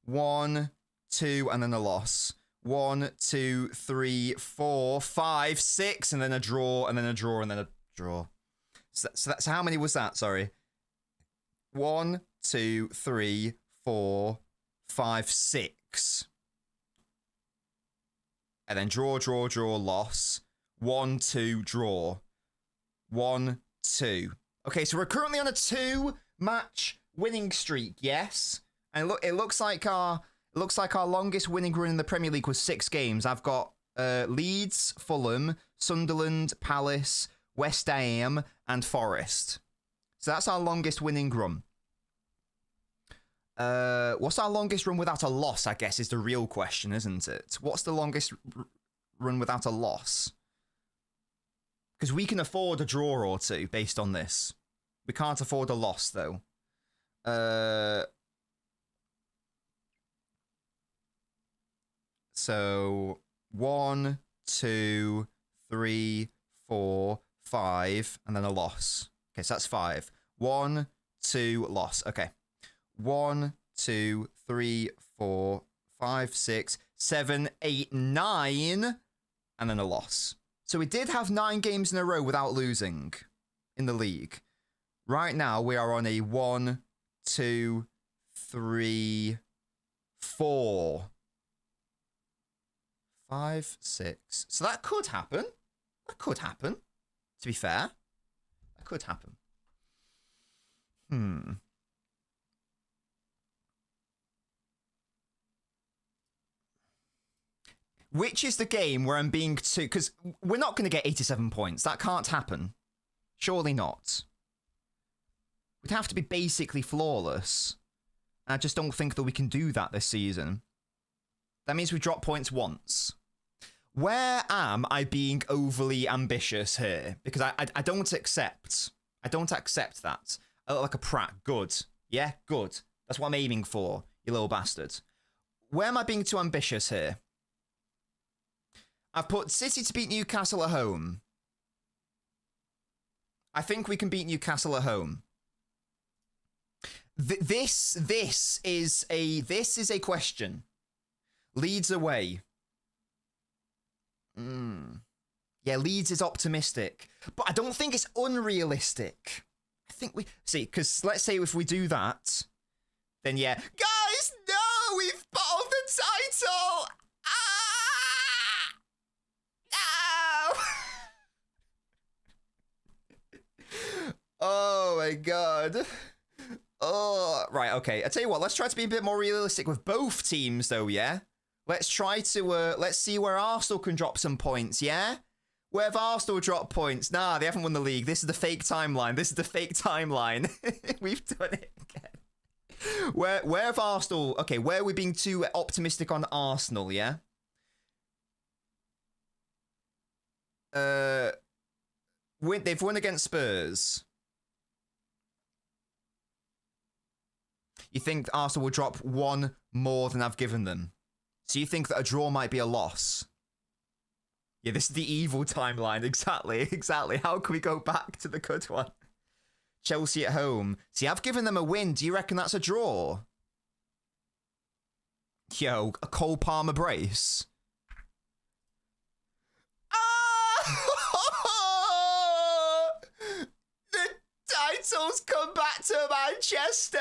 1, 2, and then a loss. 1, 2, 3, 4, 5, 6, and then a draw, and then a draw, and then a draw. So that's how many was that? Sorry. 1, 2, 3, 4, 5, 6. And then draw, draw, draw, loss. 1, 2, draw. 1, 2. Okay, so we're currently on a 2-match winning streak, yes? And look, it looks like our longest winning run in the Premier League was 6 games. I've got Leeds, Fulham, Sunderland, Palace, West Ham, and Forest. So that's our longest winning run. What's our longest run without a loss, I guess, is the real question, isn't it? What's the longest run without a loss? Because we can afford a draw or two based on this. We can't afford a loss, though. So 1, 2, 3, 4, 5, and then a loss. Okay, so that's 5. 1, 2, loss. Okay. 1, 2, 3, 4, 5, 6, 7, 8, 9, and then a loss. So we did have 9 games in a row without losing in the league. Right now, we are on a 1, 2, 3, 4, 5, 6. So that could happen. That could happen. To be fair, that could happen. Which is the game where I'm being too... Because we're not going to get 87 points. That can't happen. Surely not. We'd have to be basically flawless. I just don't think that we can do that this season. That means we drop points once. Where am I being overly ambitious here? Because I don't accept. I don't accept that. I look like a prat. Good. Yeah, good. That's what I'm aiming for, you little bastard. Where am I being too ambitious here? I've put City to beat Newcastle at home. I think we can beat Newcastle at home. This is a question. Leeds away. Yeah, Leeds is optimistic, but I don't think it's unrealistic. I think we see, because let's say if we do that, then yeah, guys, no, we've bottled the title. No. Oh my god. Oh, right, okay. I tell you what, let's try to be a bit more realistic with both teams, though, yeah? Let's try to, let's see where Arsenal can drop some points, yeah? Where have Arsenal dropped points? Nah, they haven't won the league. This is the fake timeline. This is the fake timeline. We've done it again. Where have Arsenal... Okay, where are we being too optimistic on Arsenal, yeah? They've won against Spurs. You think Arsenal will drop 1 more than I've given them? So you think that a draw might be a loss? Yeah, this is the evil timeline. Exactly, exactly. How can we go back to the good one? Chelsea at home. See, I've given them a win. Do you reckon that's a draw? Yo, a Cole Palmer brace. The title's come back to Manchester.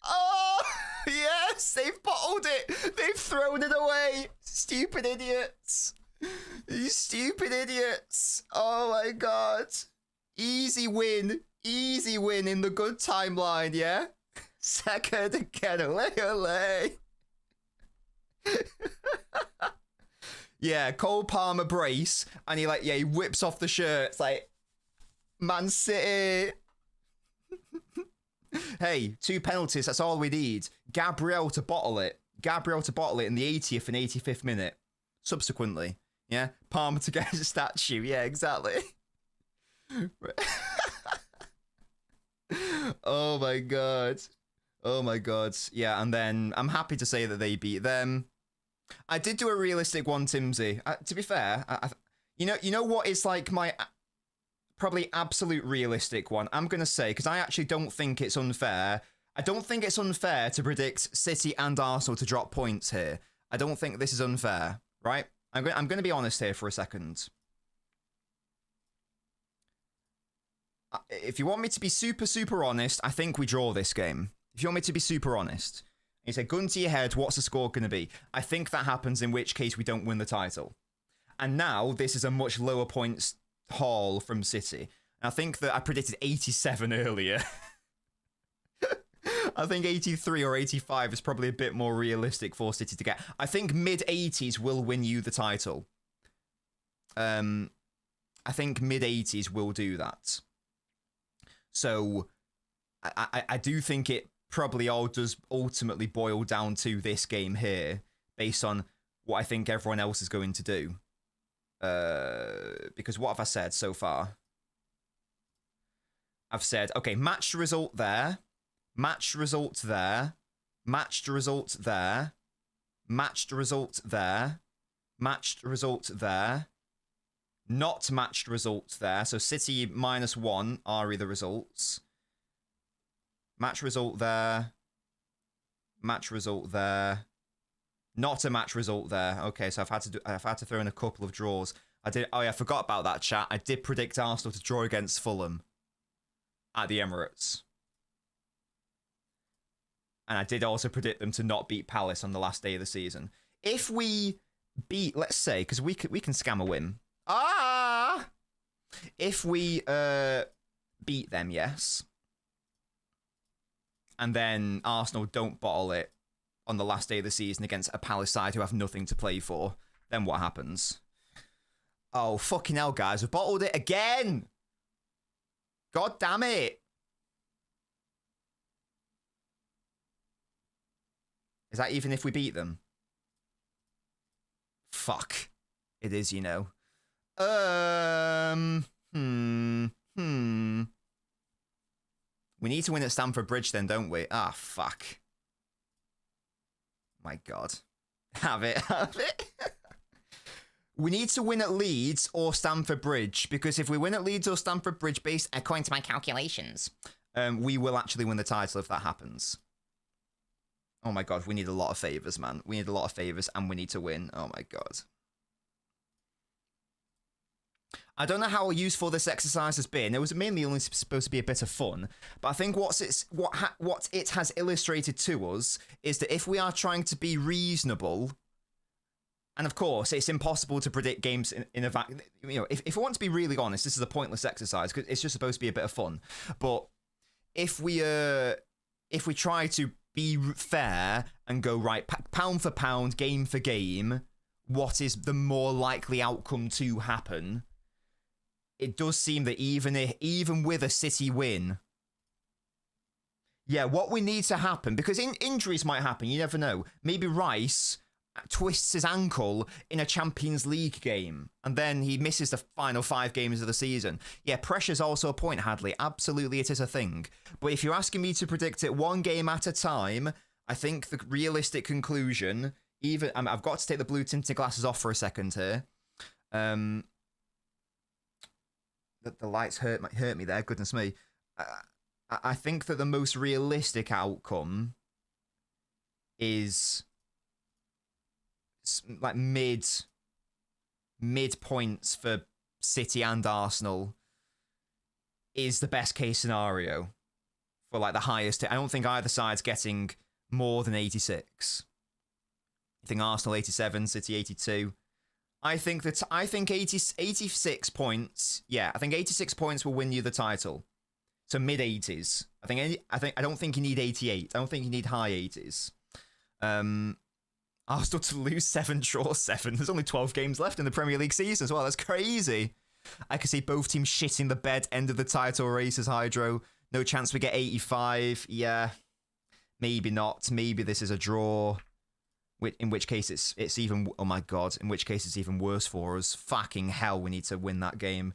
Oh, yes, they've bottled it. They've thrown it away. Stupid idiots. You stupid idiots. Oh, my God. Easy win. Easy win in the good timeline, yeah? Second again. Ole. Yeah, Cole Palmer brace. And he whips off the shirt. It's like, Man City. Hey, 2 penalties, that's all we need. Gabriel to bottle it. Gabriel to bottle it in the 80th and 85th minute. Subsequently. Yeah? Palmer to get his statue. Yeah, exactly. Oh my god. Oh my god. Yeah, and then I'm happy to say that they beat them. I did do a realistic one, Timsy. To be fair, you know what is like my... probably absolute realistic one, I'm going to say, because I actually don't think it's unfair. I don't think it's unfair to predict City and Arsenal to drop points here. I don't think this is unfair, right? I'm going to be honest here for a second. If you want me to be super, super honest, I think we draw this game. If you want me to be super honest. You say, gun to your head, what's the score going to be? I think that happens, in which case we don't win the title. And now this is a much lower points haul from City. And I think that I predicted 87 earlier. I think 83 or 85 is probably a bit more realistic for City to get. I think mid-80s will win you the title. I think mid-80s will do that. So I do think it probably all does ultimately boil down to this game here, based on what I think everyone else is going to do. Because what have I said so far? I've said, okay, matched result there. Matched result there. Matched result there. Matched result there. Matched result there. Not matched result there. So City -1 are the results. Match result there. Match result there. Not a match result there. Okay, so I've had to throw in a couple of draws. I forgot about that, chat. I did predict Arsenal to draw against Fulham at the Emirates. And I did also predict them to not beat Palace on the last day of the season. If we beat, let's say, because we can scam a win. If we beat them, yes. And then Arsenal don't bottle it on the last day of the season against a Palace side who have nothing to play for, then what happens? Oh, fucking hell, guys. We've bottled it again! God damn it! Is that even if we beat them? Fuck. It is, you know. We need to win at Stamford Bridge then, don't we? Ah, fuck. My God. Have it. We need to win at Leeds or Stamford Bridge, because if we win at Leeds or Stamford Bridge, based according to my calculations, we will actually win the title if that happens. Oh my God, we need a lot of favours, man. We need a lot of favours, and we need to win. Oh my God. I don't know how useful this exercise has been. It was mainly only supposed to be a bit of fun, but I think what it has illustrated to us is that if we are trying to be reasonable, and of course it's impossible to predict games in a vacuum. You know, if we want to be really honest, this is a pointless exercise because it's just supposed to be a bit of fun. But if we try to be fair and go right pound for pound, game for game, what is the more likely outcome to happen? It does seem that even with a City win, yeah, what we need to happen, because injuries might happen, you never know. Maybe Reis twists his ankle in a Champions League game, and then he misses the final 5 games of the season. Yeah, pressure's also a point, Hadley. Absolutely, it is a thing. But if you're asking me to predict it one game at a time, I think the realistic conclusion, I've got to take the blue tinted glasses off for a second here. The lights hurt me there, goodness me. I think that the most realistic outcome is like mid points for City and Arsenal is the best case scenario for like the highest. I don't think either side's getting more than 86. I think Arsenal 87, City 82. I think 86 points. Yeah, I think 86 points will win you the title. So mid 80s. I don't think you need 88. I don't think you need high 80s. Arsenal to lose 7, draw 7. There's only 12 games left in the Premier League season as well. That's crazy. I can see both teams shitting the bed. End of the title races, Hydro. No chance we get 85. Yeah, maybe not. Maybe this is a draw. In which case it's even, oh my God, in which case it's even worse for us. Fucking hell, we need to win that game.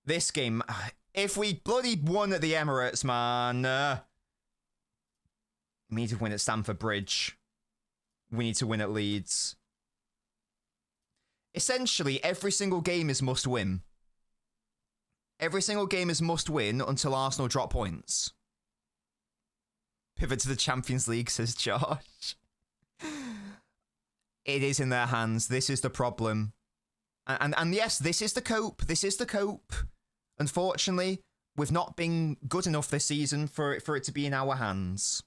This game, if we bloody won at the Emirates, man, we need to win at Stamford Bridge. We need to win at Leeds. Essentially, every single game is must win. Every single game is must win until Arsenal drop points. Pivot to the Champions League, says Josh. It is in their hands. This is the problem. And yes, this is the cope. This is the cope. Unfortunately, we've not been good enough this season for it to be in our hands.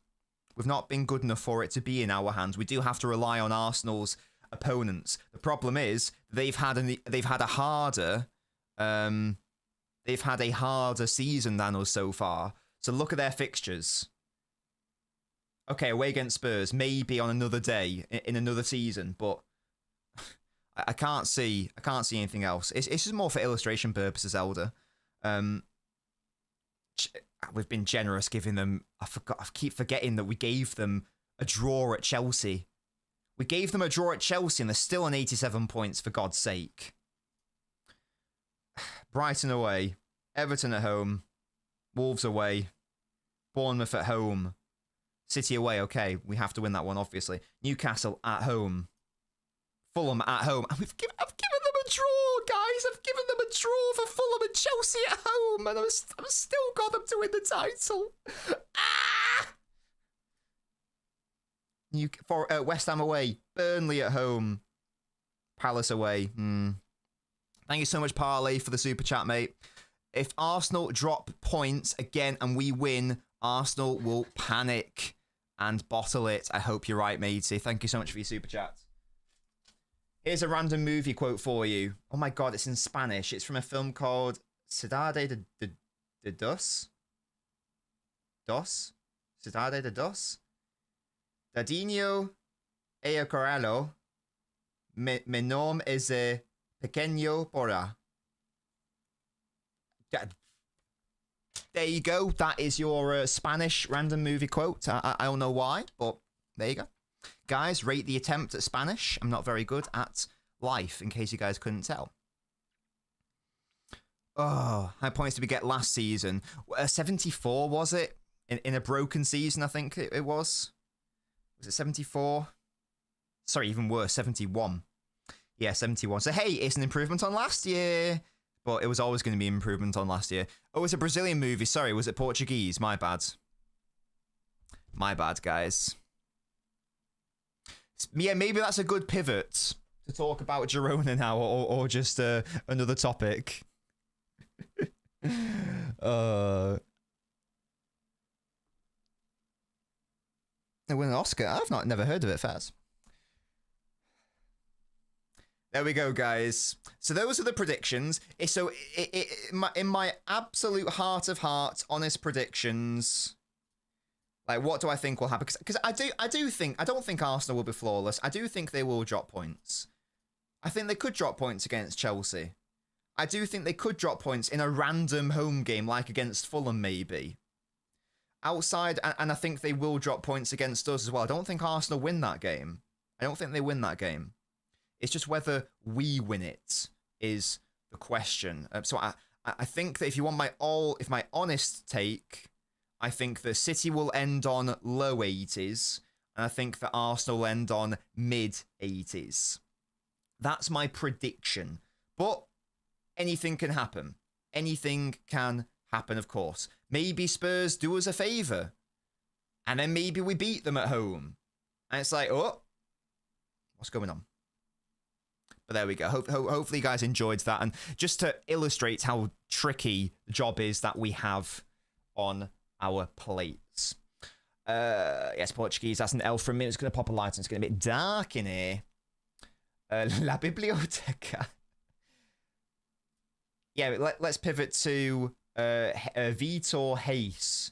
We've not been good enough for it to be in our hands. We do have to rely on Arsenal's opponents. The problem is they've had a harder season than us so far. So look at their fixtures. Okay, away against Spurs, maybe on another day in another season, but I can't see anything else. It's just more for illustration purposes, Elder. We've been generous giving them. I keep forgetting that we gave them a draw at Chelsea. We gave them a draw at Chelsea, and they're still on 87 points. For God's sake. Brighton away, Everton at home, Wolves away, Bournemouth at home, City away. Okay, we have to win that one, obviously. Newcastle at home, Fulham at home, and I've given them a draw, guys. I've given them a draw for Fulham and Chelsea at home, and I've still got them to win the title. West Ham away, Burnley at home, Palace away. Thank you so much, Parlay, for the super chat, mate. If Arsenal drop points again and we win, Arsenal will panic and bottle it. I hope you're right, matey. Thank you so much for your super chat. Here's a random movie quote for you. Oh my god, it's in Spanish. It's from a film called Cidade de Dos. Cidade de Dos. Dadinho Echeverri. Mi nombre es Pequeño Bora. There you go. That is your Spanish random movie quote. I don't know why, but there you go. Guys, rate the attempt at Spanish. I'm not very good at life, in case you guys couldn't tell. Oh, how many points did we get last season? 74, was it? In a broken season, I think it was. Was it 74? Sorry, even worse, 71. Yeah, 71. So, hey, it's an improvement on last year. But it was always going to be an improvement on last year. Oh, it's a Brazilian movie. Sorry, was it Portuguese? My bad. My bad, guys. Yeah, maybe that's a good pivot to talk about Girona now, or just another topic. They win an Oscar? I've never heard of it, Faz. There we go, guys. So those are the predictions. So in my absolute heart of hearts, honest predictions, like, what do I think will happen? Because I don't think Arsenal will be flawless. I do think they will drop points. I think they could drop points against Chelsea. I do think they could drop points in a random home game, like against Fulham, maybe. Outside, and I think they will drop points against us as well. I don't think Arsenal win that game. I don't think they win that game. It's just whether we win it is the question. So I think that if you want my honest take, I think that City will end on low 80s, and I think that Arsenal will end on mid 80s. That's my prediction. But anything can happen. Anything can happen, of course. Maybe Spurs do us a favour, and then maybe we beat them at home. And it's like, oh, what's going on? But there we go. Hopefully you guys enjoyed that. And just to illustrate how tricky the job is that we have on our plates. Yes, Portuguese. That's an L from me. It's going to pop a light and it's going to be a bit dark in here. La biblioteca. Yeah, let's pivot to Vitor Reis,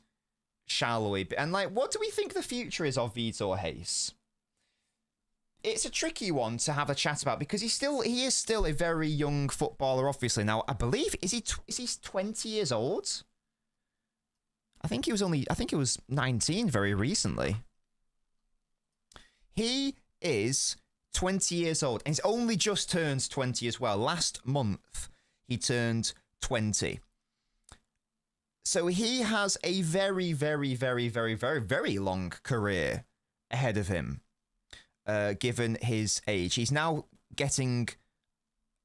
shall we? And like, what do we think the future is of Vitor Reis? It's a tricky one to have a chat about because he is still a very young footballer, obviously. Now, I believe is he 20 years old? I think he was 19 very recently. He is 20 years old, and he's only just turned 20 as well. Last month, he turned 20. So he has a very, very, very, very, very, very long career ahead of him. Given his age, he's now getting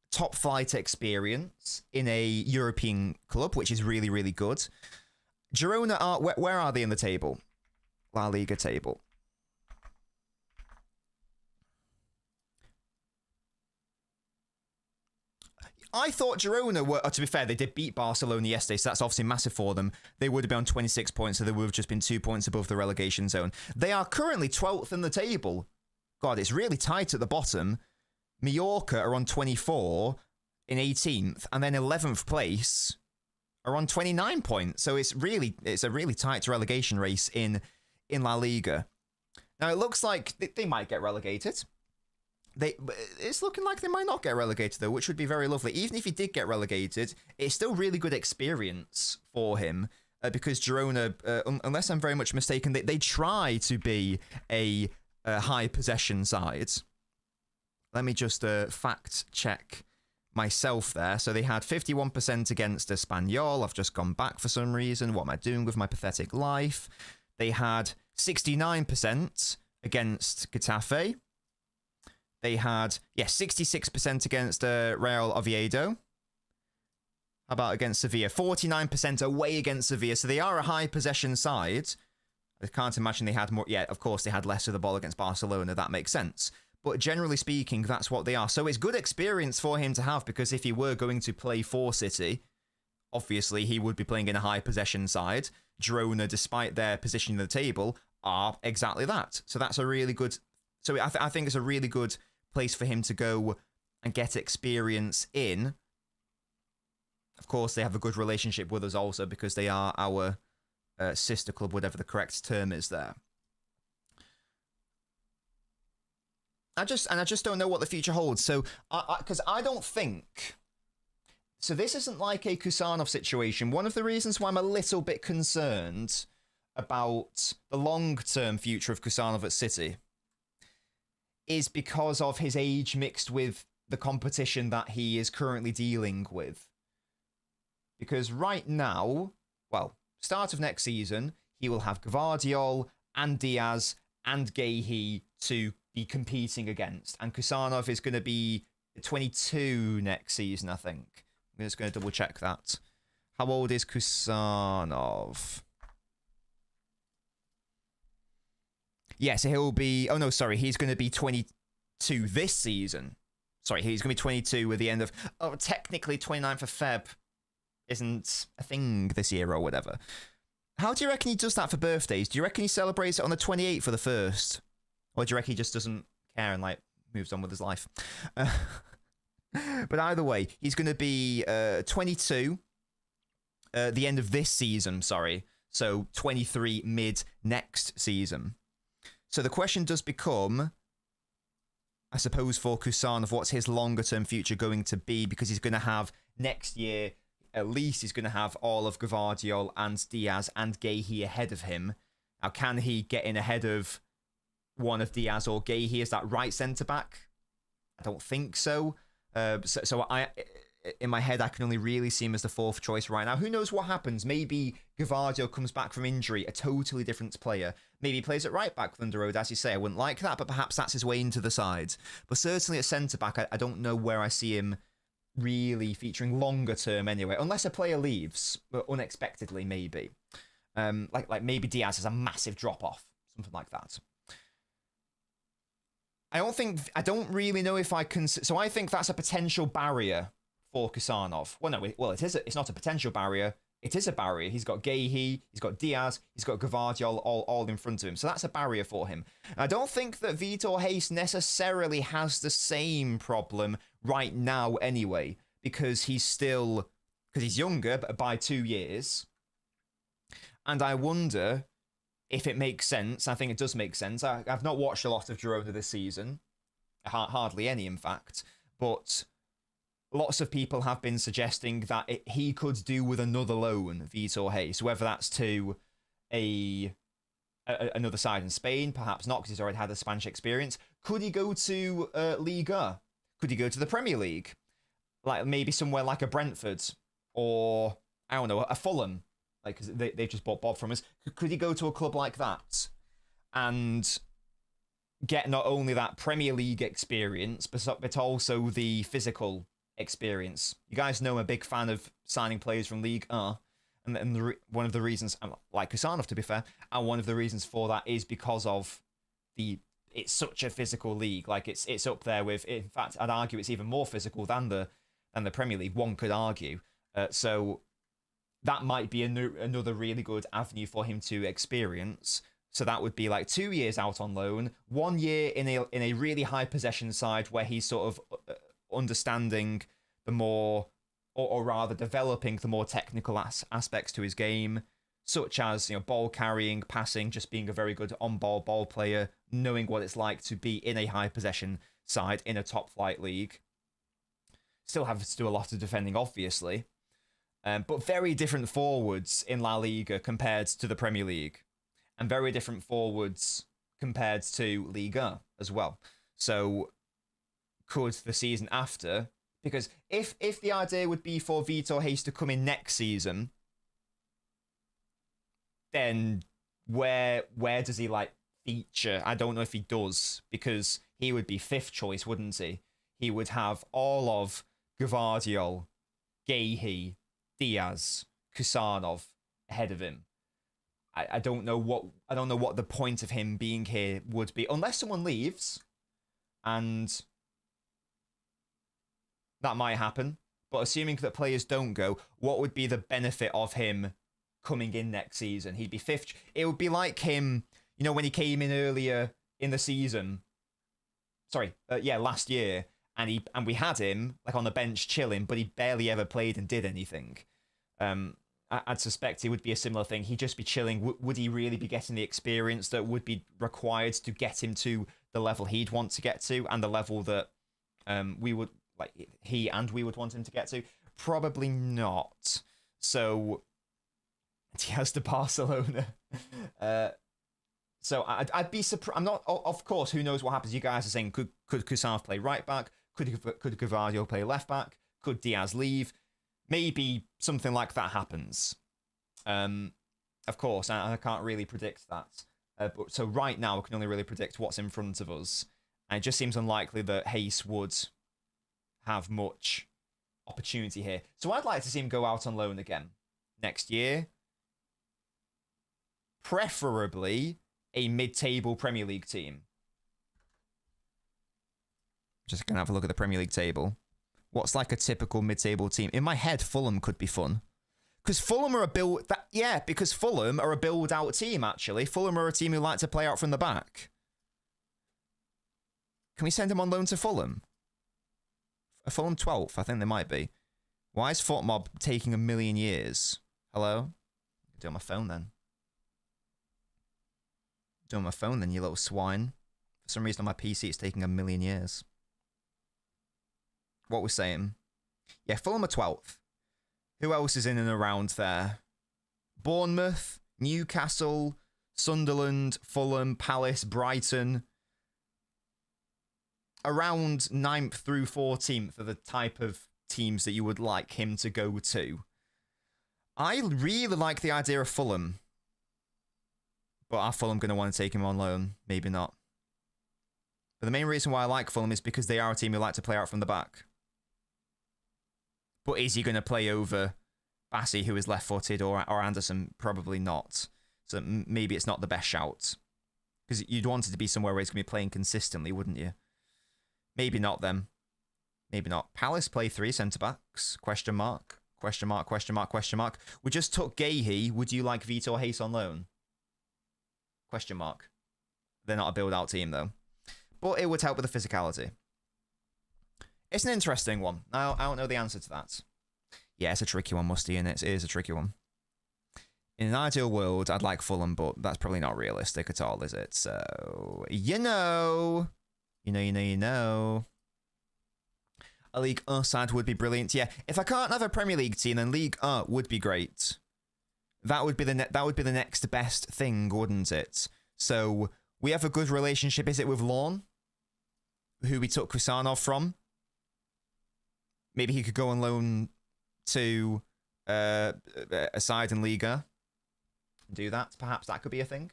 top flight experience in a European club, which is really, really good. Girona are where are they in the table? La Liga table. I thought Girona were, to be fair, they did beat Barcelona yesterday, so that's obviously massive for them. They would have been on 26 points, so they would have just been 2 points above the relegation zone. They are currently 12th in the table. God, it's really tight at the bottom. Mallorca are on 24 in 18th, and then 11th place are on 29 points. So it's a really tight relegation race in La Liga. Now, it looks like they might get relegated. It's looking like they might not get relegated, though, which would be very lovely. Even if he did get relegated, it's still really good experience for him because Girona, unless I'm very much mistaken, they try to be a high possession side. Let me just fact check myself there. So they had 51% against Espanyol. I've just gone back for some reason. What am I doing with my pathetic life? They had 69% against Getafe. They had, 66% against Real Oviedo. How about against Sevilla? 49% away against Sevilla. So they are a high possession side. I can't imagine they had more. Yeah, of course, they had less of the ball against Barcelona. That makes sense. But generally speaking, that's what they are. So it's good experience for him to have because if he were going to play for City, obviously he would be playing in a high possession side. Girona, despite their position in the table, are exactly that. So that's a really good... So I think it's a really good place for him to go and get experience in. Of course, they have a good relationship with us also because they are our sister club, whatever the correct term is there. I just don't know what the future holds. So, because I don't think... So this isn't like a Kusanov situation. One of the reasons why I'm a little bit concerned about the long-term future of Kusanov at City is because of his age mixed with the competition that he is currently dealing with. Because right now, well, start of next season, he will have Gvardiol and Diaz and Gahey to be competing against. And Kusanov is going to be 22 next season, I think. I'm just going to double check that. How old is Kusanov? Yes, he'll be... Oh, no, sorry. He's going to be 22 this season. Sorry, he's going to be 22 at the end of... Oh, technically 29th of Feb isn't a thing this year or whatever. How do you reckon he does that for birthdays? Do you reckon he celebrates it on the 28th for the 1st? Or do you reckon he just doesn't care and, like, moves on with his life? But either way, he's going to be 22 the end of this season, sorry. So 23 mid next season. So the question does become, I suppose, for Kusanov, what's his longer-term future going to be? Because he's going to have, next year, at least he's going to have all of Gvardiol and Diaz and Gahey ahead of him. Now, can he get in ahead of one of Diaz or Gahey as that right centre-back? I don't think so. So I, in my head, I can only really see him as the fourth choice right now. Who knows what happens? Maybe Gvardiol comes back from injury, a totally different player. Maybe he plays at right back Thunder Road, as you say. I wouldn't like that, but perhaps that's his way into the side. But certainly at centre-back, I don't know where I see him really featuring longer term anyway, unless a player leaves, but unexpectedly maybe. Like maybe Diaz has a massive drop-off, something like that. I don't really know if I can... So I think that's a potential barrier for Kusanov. Well, no, it's not a potential barrier. It is a barrier. He's got Gahey, he's got Diaz, he's got Gvardiol all in front of him. So that's a barrier for him. I don't think that Vitor Reis necessarily has the same problem right now anyway, because he's younger, but by 2 years. And I wonder if it makes sense. I think it does make sense. I've not watched a lot of Girona this season. Hardly any, in fact. But lots of people have been suggesting that he could do with another loan, Vitor Reis, whether that's to another side in Spain, perhaps not, because he's already had the Spanish experience. Could he go to Liga? Could he go to the Premier League? Like maybe somewhere like a Brentford or, I don't know, a Fulham. Like, cause they've just bought Bob from us. Could he go to a club like that and get not only that Premier League experience, but also the physical experience? You guys know I'm a big fan of signing players from League A. And one of the reasons, like Kusanov to be fair, and one of the reasons for that is because of it's such a physical league. Like it's up there with, in fact, I'd argue it's even more physical than the than the Premier League, one could argue. So that might be another really good avenue for him to experience. So that would be like 2 years out on loan, 1 year in a really high possession side where he's sort of understanding the more, or rather developing the more technical aspects to his game, such as, you know, ball carrying, passing, just being a very good ball player, knowing what it's like to be in a high possession side in a top flight league. Still have to do a lot of defending, obviously, but very different forwards in La Liga compared to the Premier League, and very different forwards compared to Liga as well. So could the season after, because if the idea would be for Vitor Reis to come in next season, then where does he like feature? I don't know if he does, because he would be 5th choice, wouldn't he? He would have all of Gvardiol, Gehi, Diaz, Kusanov ahead of him. I don't know what the point of him being here would be, unless someone leaves, and that might happen. But assuming that players don't go, what would be the benefit of him coming in next season? He'd be 5th. It would be like him, you know, when he came in earlier in the season. Last year, and we had him like on the bench chilling, but he barely ever played and did anything. I'd suspect it would be a similar thing. He'd just be chilling. Would he really be getting the experience that would be required to get him to the level he'd want to get to, and the level that we would we would want him to get to? Probably not. So he has to Barcelona. So I'd be surprised. I'm not. Of course, who knows what happens? You guys are saying could Kusanov play right back? Could Gvardiol play left back? Could Diaz leave? Maybe something like that happens. Of course, I can't really predict that. But so right now, we can only really predict what's in front of us. And it just seems unlikely that Reis would have much opportunity here. So I'd like to see him go out on loan again next year. Preferably a mid-table Premier League team. Just going to have a look at the Premier League table. What's like a typical mid-table team? In my head, Fulham could be fun. Because Fulham are because Fulham are a build-out team, actually. Fulham are a team who like to play out from the back. Can we send him on loan to Fulham? A Fulham 12th, I think they might be. Why is FootMob taking a million years? Hello? Do it on my phone then. Do it on my phone then, you little swine. For some reason on my PC it's taking a million years. What we're saying? Yeah, Fulham are 12th. Who else is in and around there? Bournemouth, Newcastle, Sunderland, Fulham, Palace, Brighton. Around 9th through 14th are the type of teams that you would like him to go to. I really like the idea of Fulham. But are Fulham going to want to take him on loan? Maybe not. But the main reason why I like Fulham is because they are a team who like to play out from the back. But is he going to play over Bassi, who is left-footed, or Anderson? Probably not. So maybe it's not the best shout. Because you'd want it to be somewhere where he's going to be playing consistently, wouldn't you? Maybe not then. Maybe not. Palace play 3 centre-backs? Question mark. Question mark, question mark, question mark. We just took Gehi. Would you like Vitor Reis on loan? Question mark. They're not a build-out team, though. But it would help with the physicality. It's an interesting one. I don't know the answer to that. Yeah, it's a tricky one, Musty, and it is a tricky one. In an ideal world, I'd like Fulham, but that's probably not realistic at all, is it? So, you know. A League 1 side would be brilliant. Yeah, if I can't have a Premier League team, then League 1 would be great. That would be the next best thing, wouldn't it? So we have a good relationship. Is it with Lorne, who we took Kusanov from? Maybe he could go on loan to a side in Liga. Do that. Perhaps that could be a thing.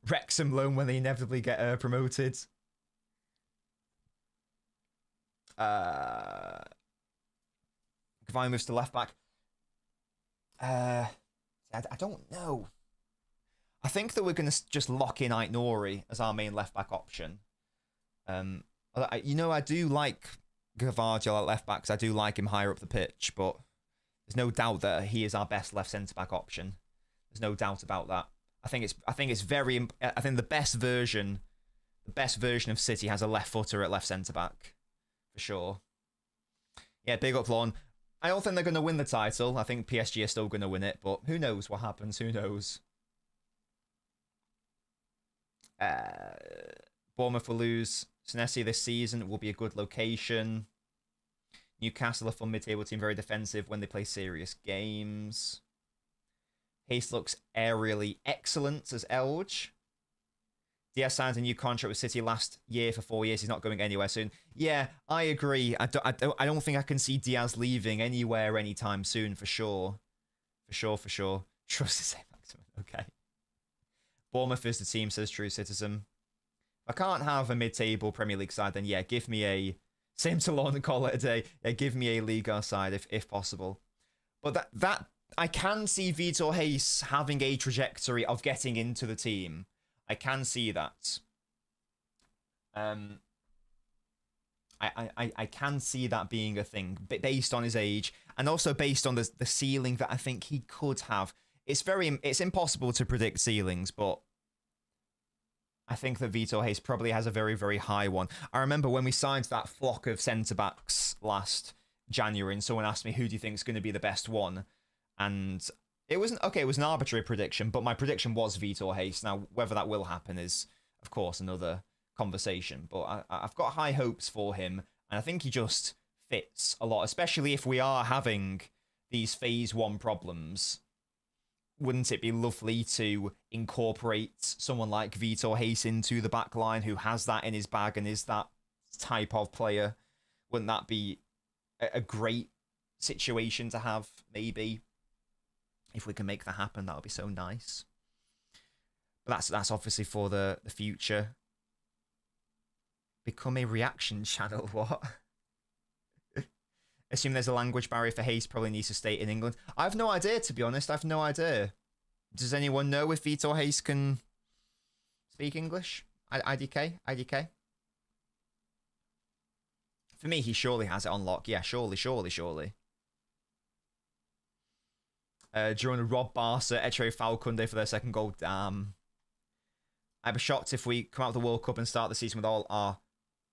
Wrexham loan when they inevitably get promoted. Gavai moves to left back. I don't know. I think that we're going to just lock in Ait-Nouri as our main left back option. I do like Gvardiol at left back because I do like him higher up the pitch, but there's no doubt that he is our best left centre back option. There's no doubt about that. I think the best version of City has a left footer at left centre back for sure. Yeah, big up Lon. I don't think they're going to win the title. I think PSG are still going to win it, but who knows what happens? Who knows? Bournemouth will lose Senesi this season. It will be a good location. Newcastle, a fun mid-table team, very defensive when they play serious games. Hayes looks aerially excellent as Elge. Diaz signed a new contract with City last year for 4 years. He's not going anywhere soon. Yeah, I agree. I don't think I can see Diaz leaving anywhere anytime soon, for sure. For sure. Trust the same maximum. Okay. Bournemouth is the team, says True Citizen. If I can't have a mid-table Premier League side, then yeah, give me a... Same to Lon and call it a day. Yeah, give me a Liga side if possible. But that I can see Vitor Hayes having a trajectory of getting into the team. I can see that. I can see that being a thing based on his age and also based on the ceiling that I think he could have. It's impossible to predict ceilings, but I think that Vitor Hayes probably has a very, very high one. I remember when we signed that flock of centre-backs last January and someone asked me, who do you think is going to be the best one? And it was an arbitrary prediction, but my prediction was Vitor Hayes. Now, whether that will happen is, of course, another conversation. But I've got high hopes for him, and I think he just fits a lot, especially if we are having these Phase 1 problems. Wouldn't it be lovely to incorporate someone like Vitor Hayes into the back line who has that in his bag and is that type of player? Wouldn't that be a great situation to have, maybe? If we can make that happen, that would be so nice. But that's obviously for the future. Become a reaction channel, what? Assume there's a language barrier for Hayes, probably needs to stay in England. I have no idea, to be honest. I have no idea. Does anyone know if Vitor Hayes can speak English? IDK? For me, he surely has it on lock. Yeah, surely. During Rob Barca, Echeverri fouled Koundé for their second goal. Damn. I'd be shocked if we come out of the World Cup and start the season with all our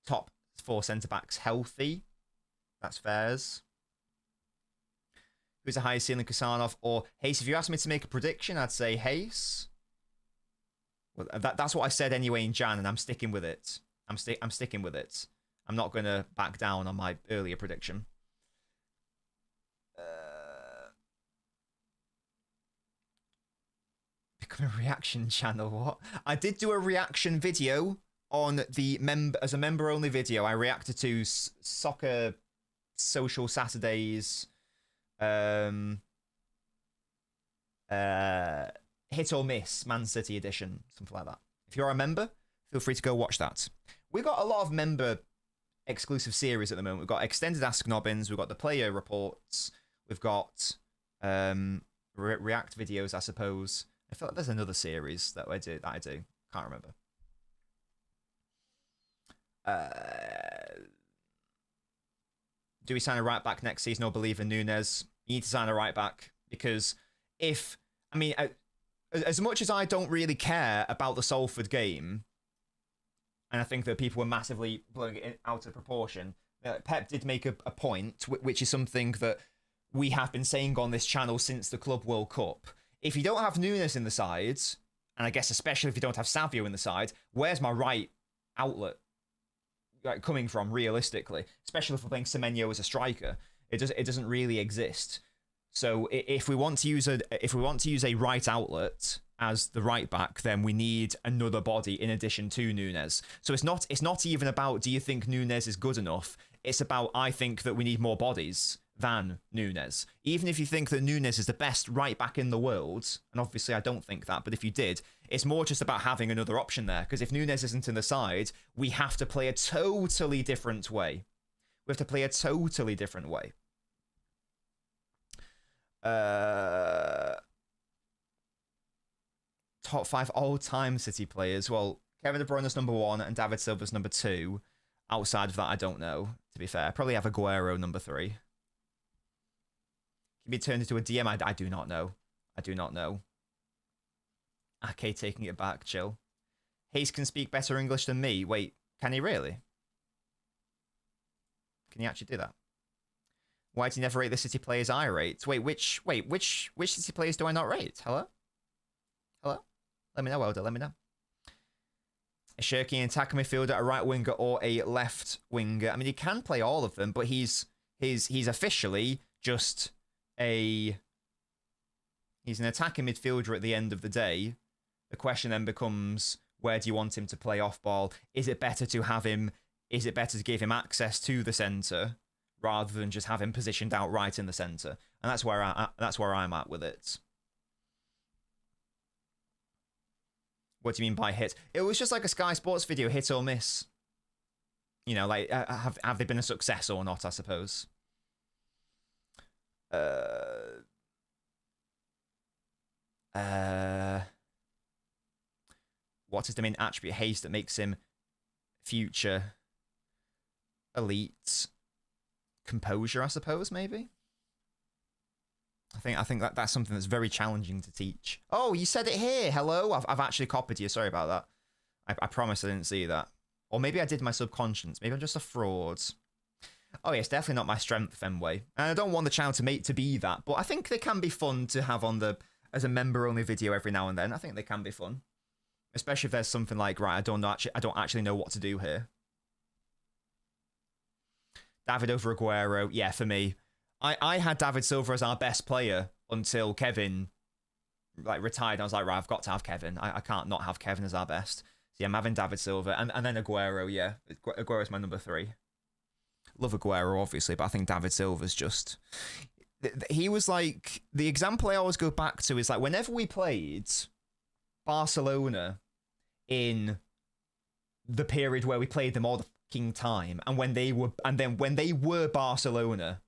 top 4 centre-backs healthy. That's fairs. Who's the highest ceiling, Kusanov or Hayes? If you asked me to make a prediction, I'd say Hayes. Well, that's what I said anyway in Jan, and I'm sticking with it. I'm sticking with it. I'm not going to back down on my earlier prediction. Become a reaction channel, what? I did do a reaction video on the as a member-only video. I reacted to Soccer Social Saturdays, Hit or Miss Man City edition, something like that. If you're a member, feel free to go watch that. We've got a lot of member exclusive series at the moment. We've got Extended Ask Nobbins, we've got the player reports, we've got react videos, I suppose. I feel like there's another series that I do. Can't remember. Do we sign a right back next season or believe in Nunes? You need to sign a right back because as much as I don't really care about the Salford game, and I think that people were massively blowing it out of proportion, Pep did make a point, which is something that we have been saying on this channel since the Club World Cup. If you don't have Nunes in the side, and I guess especially if you don't have Savio in the side, where's my right outlet coming from realistically? Especially if we're playing Semenyo as a striker, it doesn't really exist. So if we want to use a right outlet as the right back, then we need another body in addition to Nunes. So it's not even about do you think Nunes is good enough? It's about I think that we need more bodies than Nunes. Even if you think that Nunes is the best right back in the world, and obviously I don't think that, but if you did, it's more just about having another option there, because if Nunes isn't in the side, we have to play a totally different way. We have to play a totally different way. Top 5 all-time City players. Well, Kevin De Bruyne is number 1 and David Silva's number 2. outside of that, I don't know, to be fair. I probably have Aguero number 3. Can be turned into a DM? I do not know. I do not know. Ake taking it back, chill. Hayes can speak better English than me. Wait, can he really? Can he actually do that? Why do you never rate the City players I rate? Which City players do I not rate? Hello? Hello? Let me know, Elder, let me know. A Shirky, an attacking midfielder, a right winger, or a left winger. I mean, he can play all of them, but he's officially just he's an attacking midfielder at the end of the day. The question then becomes, where do you want him to play off ball? Is it better to give him access to the centre rather than just have him positioned out right in the centre? And that's where I'm at with it. What do you mean by hit? It was just like a Sky Sports video, hit or miss. You know, like, have they been a success or not, I suppose. What is the main attribute Hayes that makes him future elite? Composure, I suppose, maybe. I think that's something that's very challenging to teach. Oh, you said it here. Hello, I've actually copied you. Sorry about that. I promise I didn't see that. Or maybe I did my subconscious. Maybe I'm just a fraud. Oh, yeah, it's definitely not my strength, Fenway. And I don't want the channel to be that, but I think they can be fun to have on as a member-only video every now and then. I think they can be fun. Especially if there's something like, right, I don't actually know what to do here. David over Aguero, yeah, for me. I had David Silva as our best player until Kevin retired. I was like, right, I've got to have Kevin. I can't not have Kevin as our best. So yeah, I'm having David Silva. And then Aguero, yeah. Aguero's my number 3. Love Aguero, obviously, but I think David Silva's just... He was like... The example I always go back to is like, whenever we played Barcelona in the period where we played them all the fucking time, and when they were Barcelona,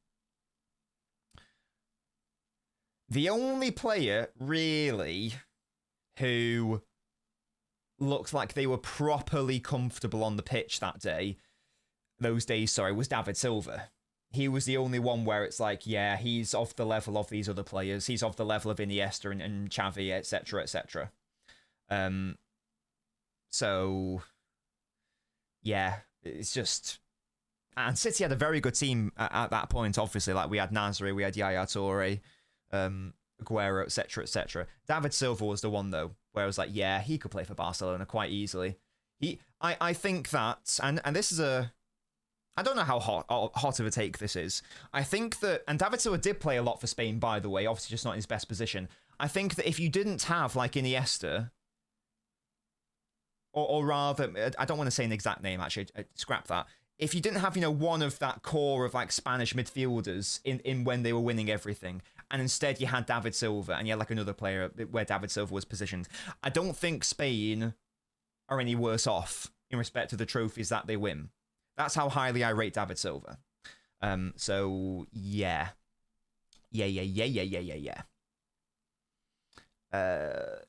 the only player really who looked like they were properly comfortable on the pitch those days, was David Silva. He was the only one where it's like, yeah, he's of the level of these other players. He's of the level of Iniesta and Xavi, etc., etc. So, yeah, it's just... And City had a very good team at that point, obviously. Like, we had Nasri, we had Yaya Toure, Aguero, etc., etc. David Silva was the one, though, where I was like, yeah, he could play for Barcelona quite easily. I think that, and this is I don't know how hot of a take this is. I think that, and David Silva did play a lot for Spain, by the way, obviously just not in his best position. I think that if you didn't have, like, Iniesta, or rather, I don't want to say an exact name, actually, scrap that. If you didn't have, one of that core of, like, Spanish midfielders in when they were winning everything, and instead you had David Silva, and you had, like, another player where David Silva was positioned, I don't think Spain are any worse off in respect to the trophies that they win. That's how highly I rate David Silva. So, yeah. Yeah.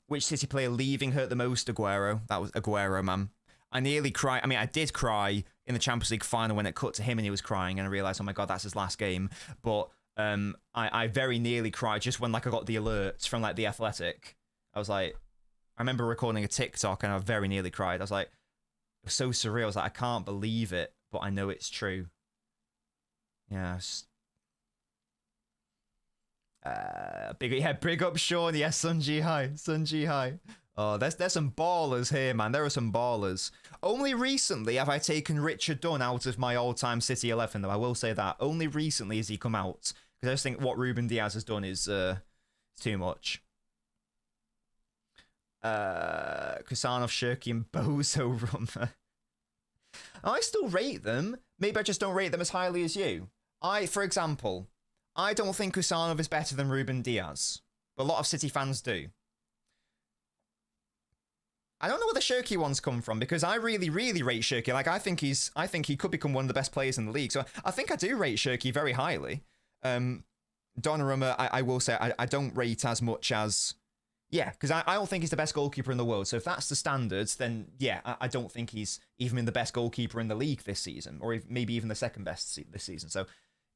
Which City player leaving hurt the most? Aguero. That was Aguero, man. I nearly cried. I mean, I did cry in the Champions League final when it cut to him and he was crying, and I realised, oh my God, that's his last game. But I very nearly cried just when, like, I got the alerts from, like, The Athletic. I was like, I remember recording a TikTok and I very nearly cried. I was like, it was so surreal. I was like, I can't believe it, but I know it's true. Yes. Big up Sean. Yes, Sunji High. Oh, there's some ballers here, man. There are some ballers. Only recently have I taken Richard Dunn out of my all-time City 11, though. I will say that. Only recently has he come out. Because I just think what Ruben Diaz has done is too much. Kusanov, Shirky, and Bozo Runner. I still rate them. Maybe I just don't rate them as highly as you. For example, I don't think Kusanov is better than Ruben Diaz, but a lot of City fans do. I don't know where the Shirky ones come from, because I really, really rate Shirky. Like, I think he could become one of the best players in the league. So I think I do rate Shirky very highly. Donnarumma, I will say, I don't rate as much as, Yeah, because I don't think he's the best goalkeeper in the world. So if that's the standards, then yeah, I don't think he's even the best goalkeeper in the league this season, or maybe even the second best this season. So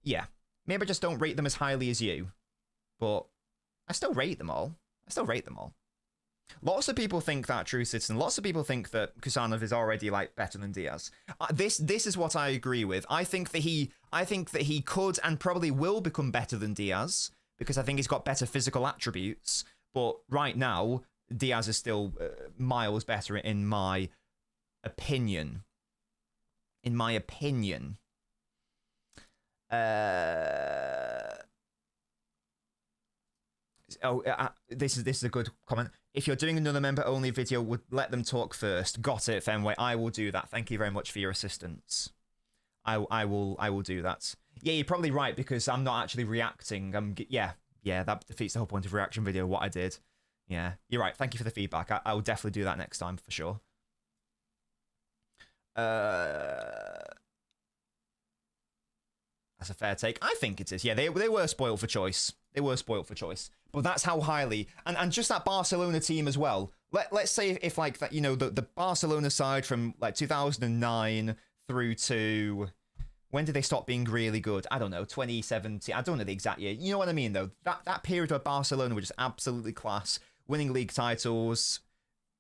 yeah, maybe I just don't rate them as highly as you, but I still rate them all. Lots of people think that, True Citizen. Lots of people think that Kusanov is already like better than Diaz. This is what I agree with. I think that he could and probably will become better than Diaz because I think he's got better physical attributes. But right now, Diaz is still miles better in my opinion. This is a good comment. If you're doing another member-only video, would let them talk first. Got it, Fenway. I will do that. Thank you very much for your assistance. I will do that. Yeah, you're probably right because I'm not actually reacting. Yeah, that defeats the whole point of reaction video, what I did. Yeah, you're right. Thank you for the feedback. I will definitely do that next time, for sure. That's a fair take. I think it is. Yeah, they were spoiled for choice. But that's how highly... And just that Barcelona team as well. Let's say if like, that, you know, the Barcelona side from, like, 2009 through to... When did they stop being really good? I don't know, 2017. I don't know the exact year. You know what I mean, though? That period where Barcelona were just absolutely class, winning league titles,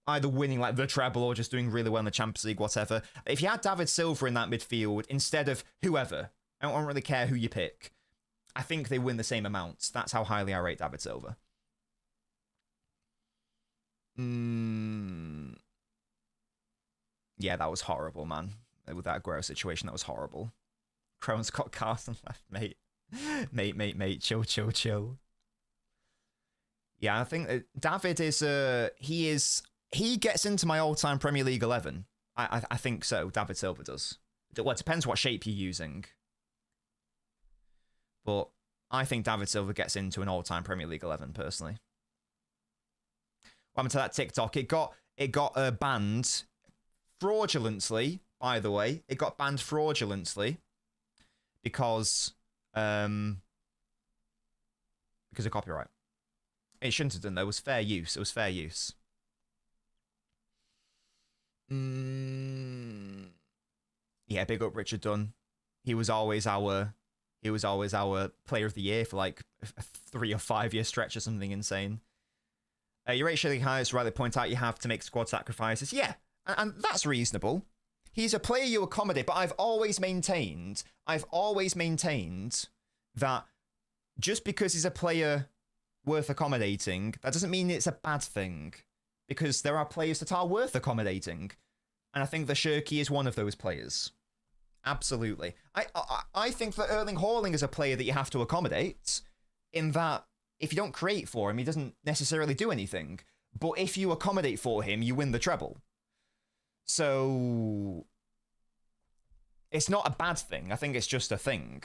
either winning like the treble or just doing really well in the Champions League, whatever. If you had David Silva in that midfield instead of whoever, I don't really care who you pick, I think they win the same amounts. That's how highly I rate David Silva. Yeah, that was horrible, man. With that Aguero situation, that was horrible. Crone's got Carson left, mate. Mate, chill. Yeah, I think David is, he gets into my all-time Premier League 11. I think so, David Silva does. Well, it depends what shape you're using. But I think David Silva gets into an all-time Premier League 11, personally. What happened to that TikTok? It got banned fraudulently, by the way. It got banned fraudulently because of copyright. It shouldn't have done, though. It was fair use. Yeah, big up Richard Dunn. He was always our player of the year for like a 3 or 5 year stretch or something insane. Your rate shooting highest, rightly point out you have to make squad sacrifices. Yeah, and that's reasonable. He's a player you accommodate, but I've always maintained that just because he's a player worth accommodating, that doesn't mean it's a bad thing, because there are players that are worth accommodating, and I think the Shirky is one of those players. Absolutely. I think that Erling Haaland is a player that you have to accommodate, in that if you don't create for him, he doesn't necessarily do anything, but if you accommodate for him, you win the treble. So it's not a bad thing. I think it's just a thing.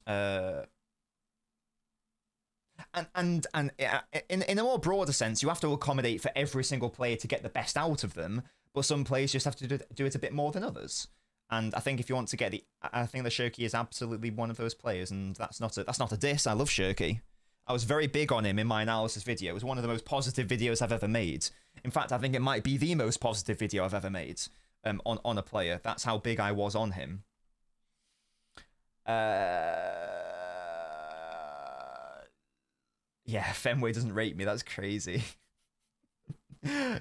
And in a more broader sense, you have to accommodate for every single player to get the best out of them, but some players just have to do it a bit more than others. And I think if you want to get I think the Shirky is absolutely one of those players, and that's not a diss. I love Shirky. I was very big on him in my analysis video. It was one of the most positive videos I've ever made. In fact, I think it might be the most positive video I've ever made on a player. That's how big I was on him. Yeah, Fenway doesn't rate me. That's crazy.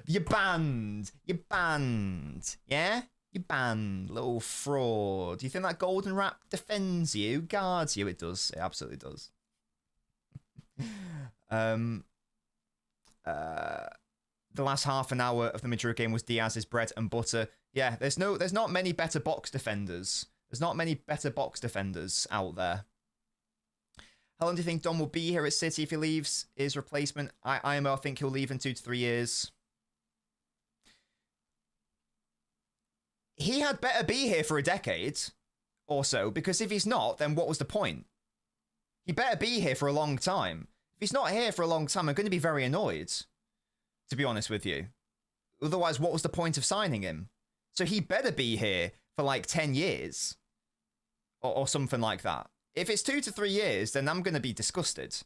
You're banned. Yeah? You're banned. Little fraud. Do you think that golden wrap defends you, guards you? It does. It absolutely does. The last half an hour of the Madrid game was Diaz's bread and butter. Yeah, there's not many better box defenders. There's not many better box defenders out there. How long do you think Don will be here at City if he leaves his replacement? I think he'll leave in 2 to 3 years. He had better be here for a decade or so, because if he's not, then what was the point? He better be here for a long time. If he's not here for a long time, I'm going to be very annoyed, to be honest with you. Otherwise, what was the point of signing him? So he better be here for like 10 years or something like that. If it's 2 to 3 years, then I'm going to be disgusted.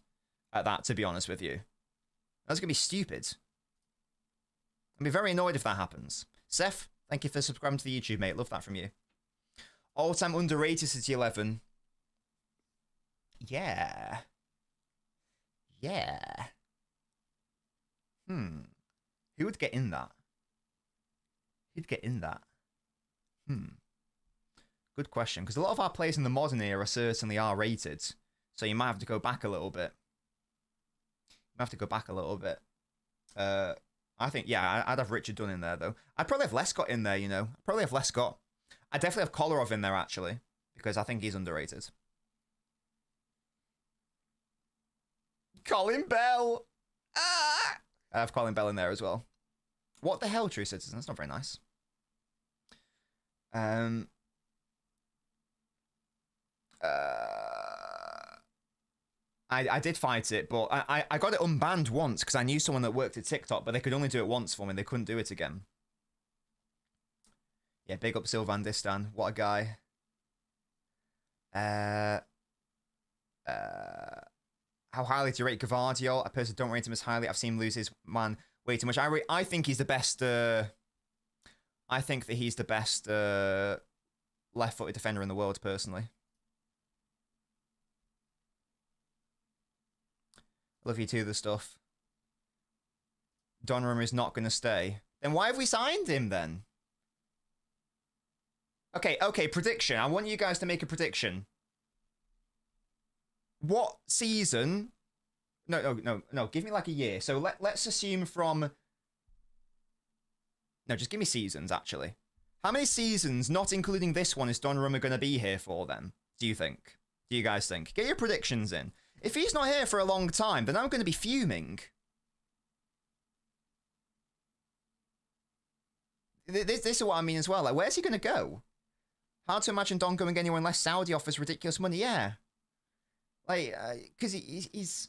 at that, to be honest with you. That's going to be stupid. I'll be very annoyed if that happens. Seth, thank you for subscribing to the YouTube, mate. Love that from you. All-time underrated City 11. Yeah. Yeah. Who would get in that? Who'd get in that? Good question. Because a lot of our players in the modern era certainly are rated. So you might have to go back a little bit. I think, yeah, I'd have Richard Dunn in there, though. I'd probably have Lescott in there, you know. I'd probably have Lescott. I'd definitely have Kolarov in there, actually. Because I think he's underrated. Colin Bell! Ah! I have Colin Bell in there as well. What the hell, True Citizen? That's not very nice. I did fight it, but I got it unbanned once because I knew someone that worked at TikTok, but they could only do it once for me. They couldn't do it again. Yeah, big up Sylvan Distan. What a guy. How highly do you rate Gavardio? I personally don't rate him as highly. I've seen him lose his man way too much. I think he's the best. I think that he's the best left-footed defender in the world, personally. I love you too, the stuff. Donnarumma is not going to stay. Then why have we signed him then? Okay, prediction. I want you guys to make a prediction. What season? No. Give me like a year. So let's assume from... No, just give me seasons, actually. How many seasons, not including this one, is Donnarumma going to be here for then? Do you think? Do you guys think? Get your predictions in. If he's not here for a long time, then I'm going to be fuming. This is what I mean as well. Like, where's he going to go? Hard to imagine Don going anywhere unless Saudi offers ridiculous money. Yeah. Like, because he's...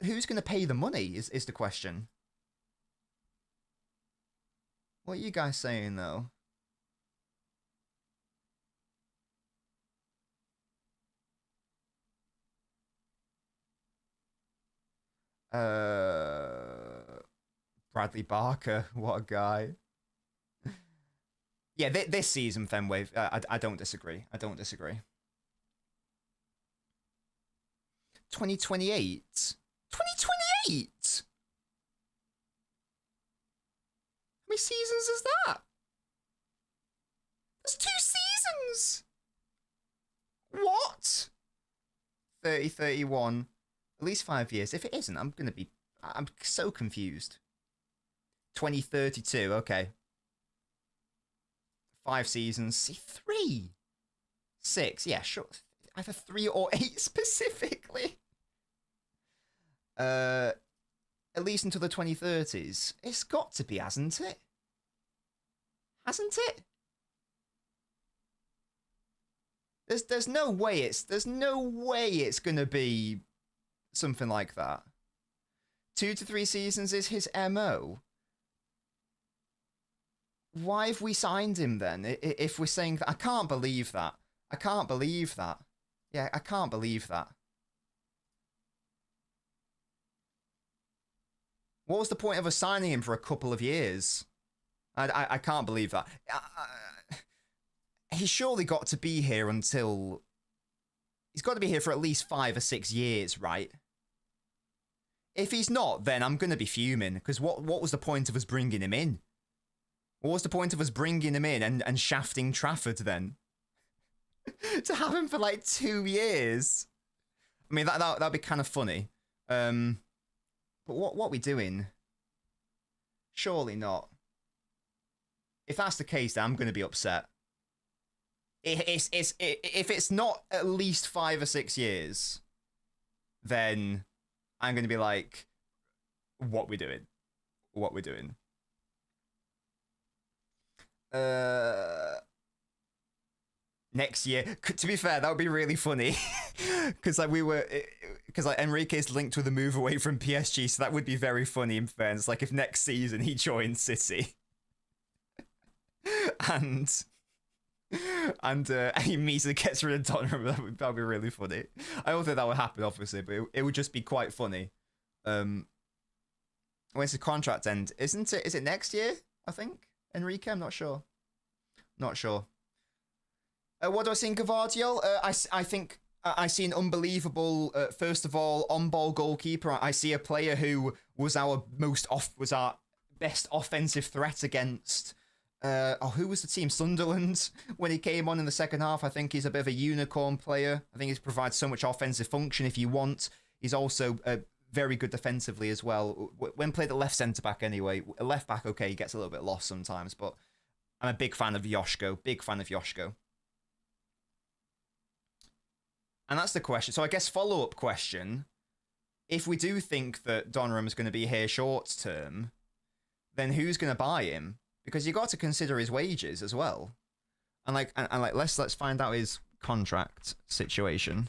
Who's going to pay the money is the question. What are you guys saying, though? Bradley Barker, what a guy. Yeah, this season, Fenway, I don't disagree. 2028? 2028? How many seasons is that? That's 2 seasons! What? 30, 31. At least 5 years. If it isn't, I'm so confused. 2032, okay. 5 seasons. See, 3. 6, yeah, sure. Either 3 or 8 specifically. At least until the 2030s. It's got to be, hasn't it? Hasn't it? There's no way it's gonna be something like that. 2 to 3 seasons is his MO. Why have we signed him then? If we're saying that, I can't believe that. Yeah, I can't believe that. What was the point of us signing him for a couple of years? I can't believe that. He's surely got to be here until... He's got to be here for at least 5 or 6 years, right? If he's not, then I'm going to be fuming. Because what was the point of us bringing him in? What was the point of us bringing him in and shafting Trafford then? To have him for like 2 years. I mean, that'd be kind of funny. But what are we doing? Surely not. If that's the case, then I'm going to be upset. If it's not at least 5 or 6 years, then I'm going to be like, what we doing? Next year, to be fair, that would be really funny. Because like Enrique's linked with a move away from PSG, so that would be very funny in fairness. Like if next season he joins City. And and he immediately gets rid of Donnarumma. That'd be really funny. I don't think that would happen, obviously, but it would just be quite funny. When's the contract end? Isn't it? Is it next year? I think Enrique. I'm not sure. Not sure. What do I think of Guardiola? I think I see an unbelievable. First of all, on-ball goalkeeper. I see a player who was our best offensive threat against. Who was the team? Sunderland. When he came on in the second half, I think he's a bit of a unicorn player. I think he provides so much offensive function if you want. He's also very good defensively as well. When played at left centre-back anyway. Left back, okay, he gets a little bit lost sometimes, but I'm a big fan of Joško. Big fan of Joško. And that's the question. So I guess follow-up question. If we do think that Donnarumma is going to be here short term, then who's going to buy him? Because you got to consider his wages as well. And let's find out his contract situation.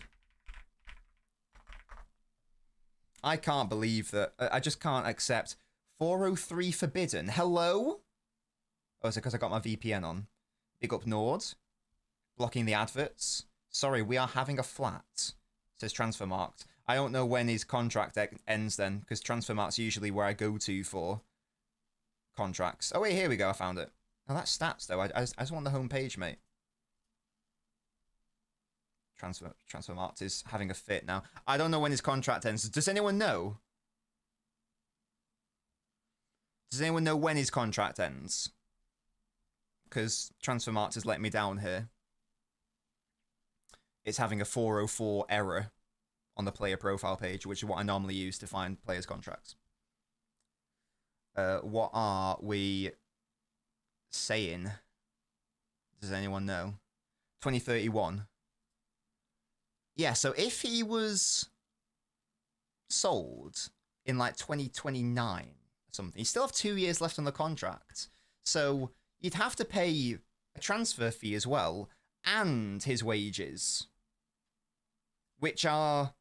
I can't believe that. I just can't accept 403 forbidden. Hello? Oh, is it because I got my VPN on? Big up Nord. Blocking the adverts. Sorry, we are having a flat. Says Transfermarkt. I don't know when his contract ends then, because Transfermarkt's usually where I go to for contracts. Oh wait, here we go. I found it. Now that's stats though. I just want the home page, mate. Transfermarkt is having a fit now. I don't know when his contract ends. Does anyone know? Does anyone know when his contract ends? Because Transfermarkt has let me down here. It's having a 404 error on the player profile page, which is what I normally use to find players' contracts. What are we saying? Does anyone know? 2031. Yeah, so if he was sold in like 2029 or something, you still have 2 years left on the contract. So you'd have to pay a transfer fee as well, and his wages, which are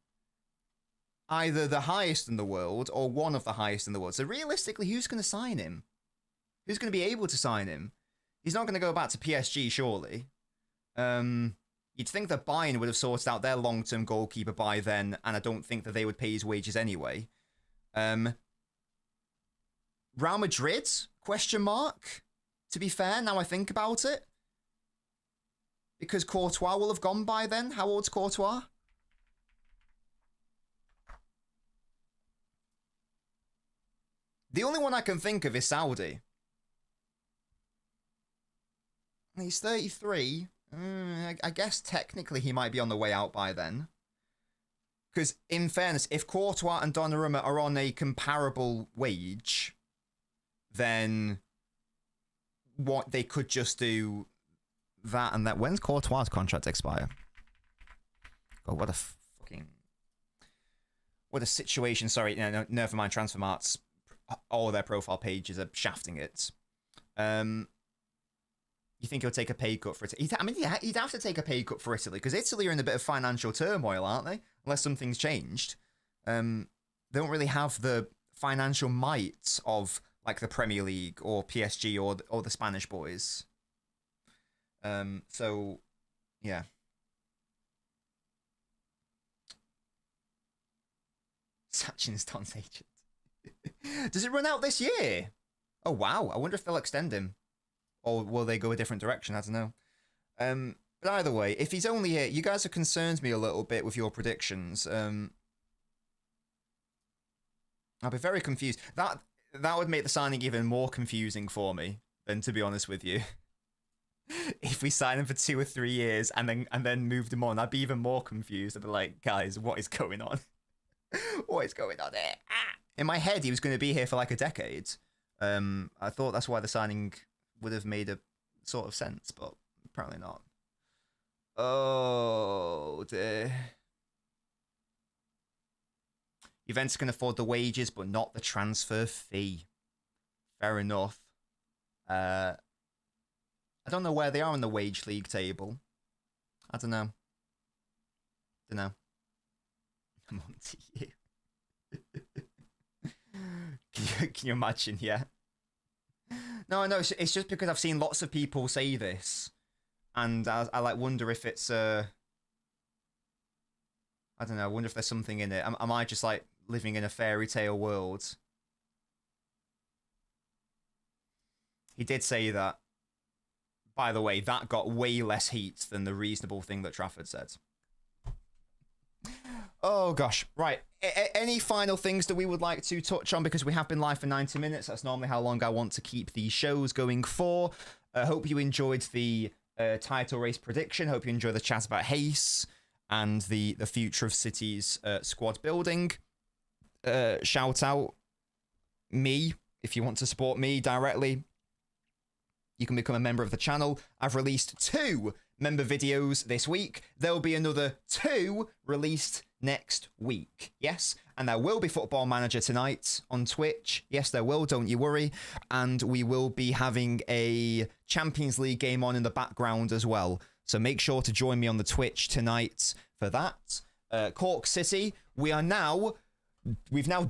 either the highest in the world or one of the highest in the world. So realistically, who's going to sign him? Who's going to be able to sign him? He's not going to go back to PSG, surely. You'd think that Bayern would have sorted out their long-term goalkeeper by then, and I don't think that they would pay his wages anyway. Real Madrid? Question mark? To be fair, now I think about it. Because Courtois will have gone by then. How old's Courtois? The only one I can think of is Saudi. He's 33. I guess technically he might be on the way out by then. Because, in fairness, if Courtois and Donnarumma are on a comparable wage, then what they could just do that and that. When's Courtois' contract expire? Oh, what a situation. Sorry, no, never mind. Transfermarkt's all their profile pages are shafting it. You think he'll take a pay cut for it? I mean, yeah, he'd have to take a pay cut for Italy, because Italy are in a bit of financial turmoil, aren't they? Unless something's changed. They don't really have the financial might of like the Premier League or PSG or the Spanish boys. So, yeah. Sachin's Don's agent. Does it run out this year? Oh, wow. I wonder if they'll extend him. Or will they go a different direction? I don't know. But either way, if he's only here, you guys have concerned me a little bit with your predictions. I'll be very confused. That would make the signing even more confusing for me, than to be honest with you. If we sign him for 2 or 3 years and then moved him on, I'd be even more confused. I'd be like, guys, what is going on? What is going on here? In my head, he was going to be here for like a decade. I thought that's why the signing would have made a sort of sense, but apparently not. Oh dear. Juventus can afford the wages, but not the transfer fee. Fair enough. I don't know where they are in the wage league table. I don't know. I'm on to you. Can you imagine? Yeah. No, it's just because I've seen lots of people say this. and I like wonder if it's I don't know. I wonder if there's something in it. Am I just like living in a fairy tale world? He did say that. By the way, that got way less heat than the reasonable thing that Trafford said. Oh gosh, right. Any final things that we would like to touch on, because we have been live for 90 minutes. That's normally how long I want to keep these shows going for. Hope you enjoyed the title race prediction. Hope you enjoyed the chat about Reis and the future of City's squad building. Shout out me if you want to support me directly. You can become a member of the channel. I've released 2 member videos this week. There'll be another 2 released next week. Yes, and there will be Football Manager tonight on Twitch. Yes, there will, don't you worry. And we will be having a Champions League game on in the background as well. So make sure to join me on the Twitch tonight for that. Cork City, we've now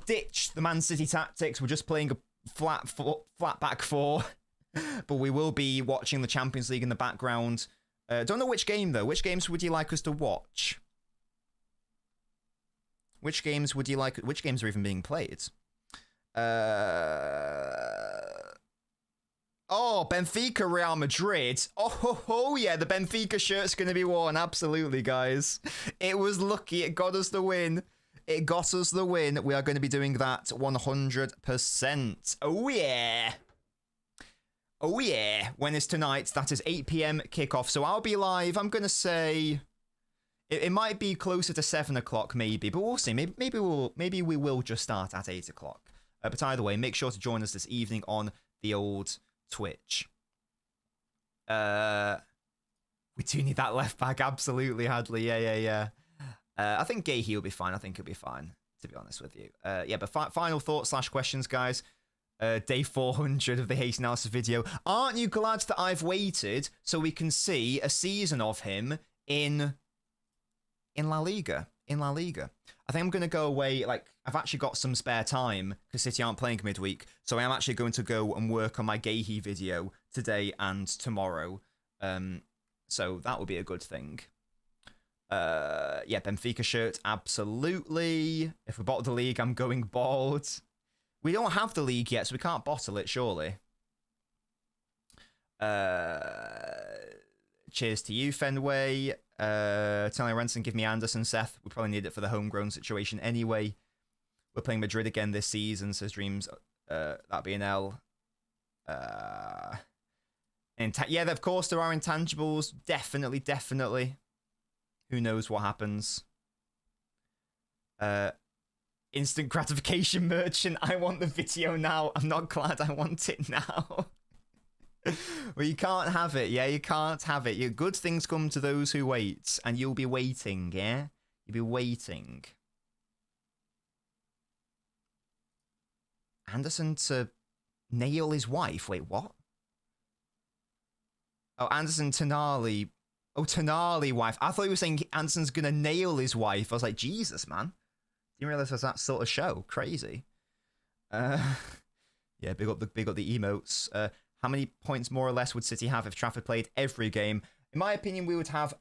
ditched the Man City tactics. We're just playing a flat back 4. But we will be watching the Champions League in the background. Don't know which game, though. Which games would you like us to watch? Which games would you like? Which games are even being played? Oh, Benfica, Real Madrid. Oh, yeah, the Benfica shirt's going to be worn. Absolutely, guys. It was lucky. It got us the win. It got us the win. We are going to be doing that 100%. Oh, yeah. Oh, yeah. When is tonight? That is 8 p.m. kickoff. So I'll be live. I'm going to say it might be closer to 7 o'clock, maybe. But we'll see. Maybe we will just start at 8 o'clock. But either way, make sure to join us this evening on the old Twitch. We do need that left back. Absolutely, Hadley. Yeah. I think Gahey will be fine. I think he'll be fine, to be honest with you. Yeah, but final thoughts / questions, guys. Day 400 of the Reis analysis video. Aren't you glad that I've waited so we can see a season of him in La Liga? I think I'm going to go away. Like, I've actually got some spare time because City aren't playing midweek. So I am actually going to go and work on my Gahey video today and tomorrow. So that would be a good thing. Yeah, Benfica shirt, absolutely. If we bottle the league, I'm going bald. We don't have the league yet, so we can't bottle it, surely. Cheers to you, Fenway. Telling Renson, give me Anderson, Seth. We probably need it for the homegrown situation anyway. We're playing Madrid again this season, says Dreams. That'd be an L. Yeah, of course, there are intangibles. Definitely. Who knows what happens? Instant gratification merchant. I want the video now. I'm not glad I want it now. Well, you can't have it. Yeah, you can't have it. Your good things come to those who wait, and you'll be waiting. Yeah, you'll be waiting. Anderson to nail his wife. Wait, what? Oh, Anderson Tonali. Oh, Tonali wife. I thought you were saying Anderson's gonna nail his wife. I was like, Jesus, man. Didn't realize it was that sort of show. Crazy. Yeah, big up the emotes. How many points more or less would City have if Trafford played every game? In my opinion, we would have,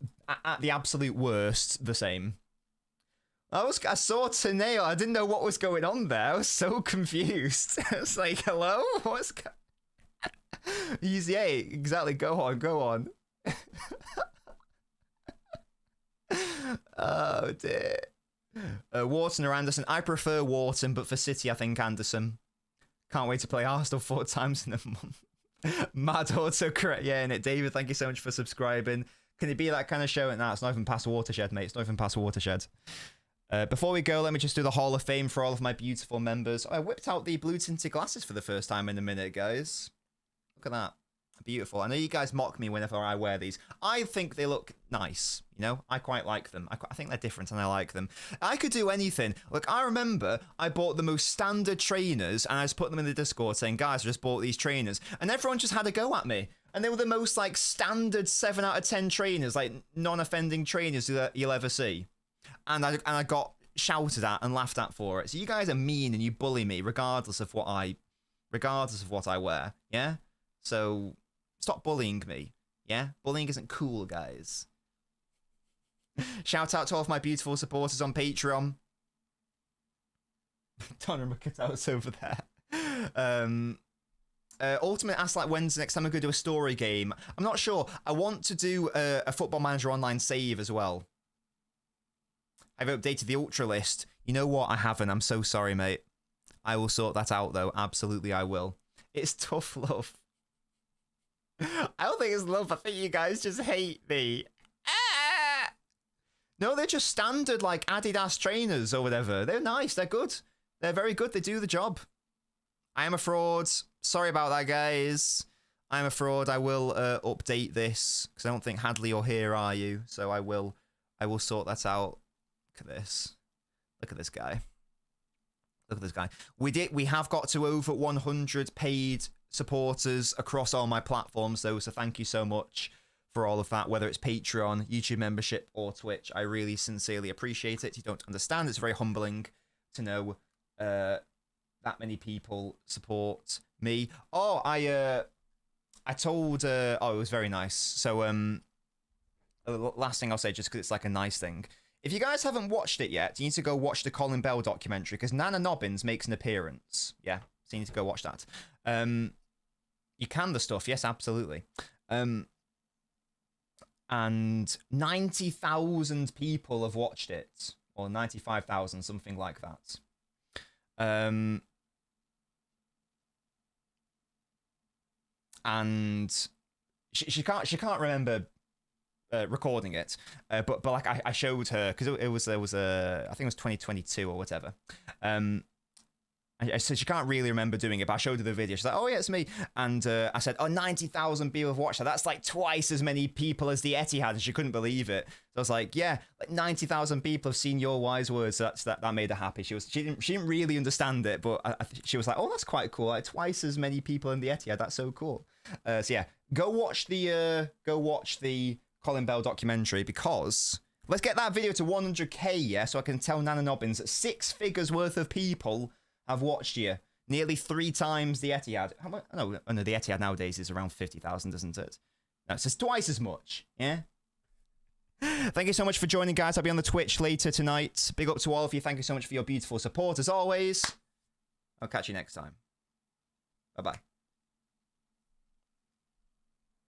at the absolute worst, the same. I saw Tonali. I didn't know what was going on there. I was so confused. I was like, hello? Yeah, exactly. Go on. Oh, dear. Wharton or Anderson? I prefer Wharton, but for City, I think Anderson. Can't wait to play Arsenal 4 times in a month. Mad autocorrect. Yeah, innit? David, thank you so much for subscribing. Can it be that kind of show? No, it's not even past Watershed, mate. It's not even past Watershed. Before we go, let me just do the Hall of Fame for all of my beautiful members. I whipped out the blue tinted glasses for the first time in a minute, guys. Look at that. Beautiful. I know you guys mock me whenever I wear these. I think they look nice. You know, I quite like them. I think they're different and I like them. I could do anything. Look, I remember I bought the most standard trainers and I just put them in the Discord saying, guys, I just bought these trainers. And everyone just had a go at me. And they were the most like standard 7 out of 10 trainers, like non-offending trainers that you'll ever see. And I got shouted at and laughed at for it. So you guys are mean and you bully me regardless of what I wear. Yeah? So stop bullying me. Yeah? Bullying isn't cool, guys. Shout out to all of my beautiful supporters on Patreon. Donna McCutouts over there. Ultimate asked, like, when's the next time I'm going to do a story game? I'm not sure. I want to do a Football Manager Online save as well. I've updated the Ultra list. You know what? I haven't. I'm so sorry, mate. I will sort that out, though. Absolutely, I will. It's tough love. I don't think it's love. I think you guys just hate me. Ah! No, they're just standard, like, Adidas trainers or whatever. They're nice. They're good. They're very good. They do the job. I am a fraud. Sorry about that, guys. I'm a fraud. I will update this because I don't think Hadley or here are you. So I will sort that out. Look at this. Look at this guy. Look at this guy. We have got to over 100 paid supporters across all my platforms, though. So thank you so much for all of that, whether it's Patreon, YouTube membership, or Twitch. I really sincerely appreciate it. You don't understand. It's very humbling to know that many people support me. Oh, I told. Oh, it was very nice. So last thing I'll say, just because it's like a nice thing. If you guys haven't watched it yet, you need to go watch the Colin Bell documentary because Nana Nobbins makes an appearance. Yeah, so you need to go watch that. You can the stuff, yes, absolutely. And 90,000 people have watched it, or 95,000, something like that. And she can't remember recording it, but like I showed her because it was I think it was 2022 or whatever. I said she can't really remember doing it, but I showed her the video. She's like, "Oh yeah, it's me." And I said, "Oh, 90,000 people have watched that. That's like twice as many people as the Etihad." And she couldn't believe it. So I was like, "Yeah, like 90,000 people have seen your wise words." So that made her happy. She didn't really understand it, but she was like, "Oh, that's quite cool. Like twice as many people in the Etihad. That's so cool." So yeah, go watch the Colin Bell documentary because let's get that video to 100k, yeah, so I can tell Nana Nobbins that 6 figures worth of people have watched you. Nearly 3 times the Etihad. How much? No, the Etihad nowadays is around 50,000, isn't it? No, so it's twice as much, yeah? Thank you so much for joining, guys. I'll be on the Twitch later tonight. Big up to all of you. Thank you so much for your beautiful support, as always. I'll catch you next time. Bye-bye.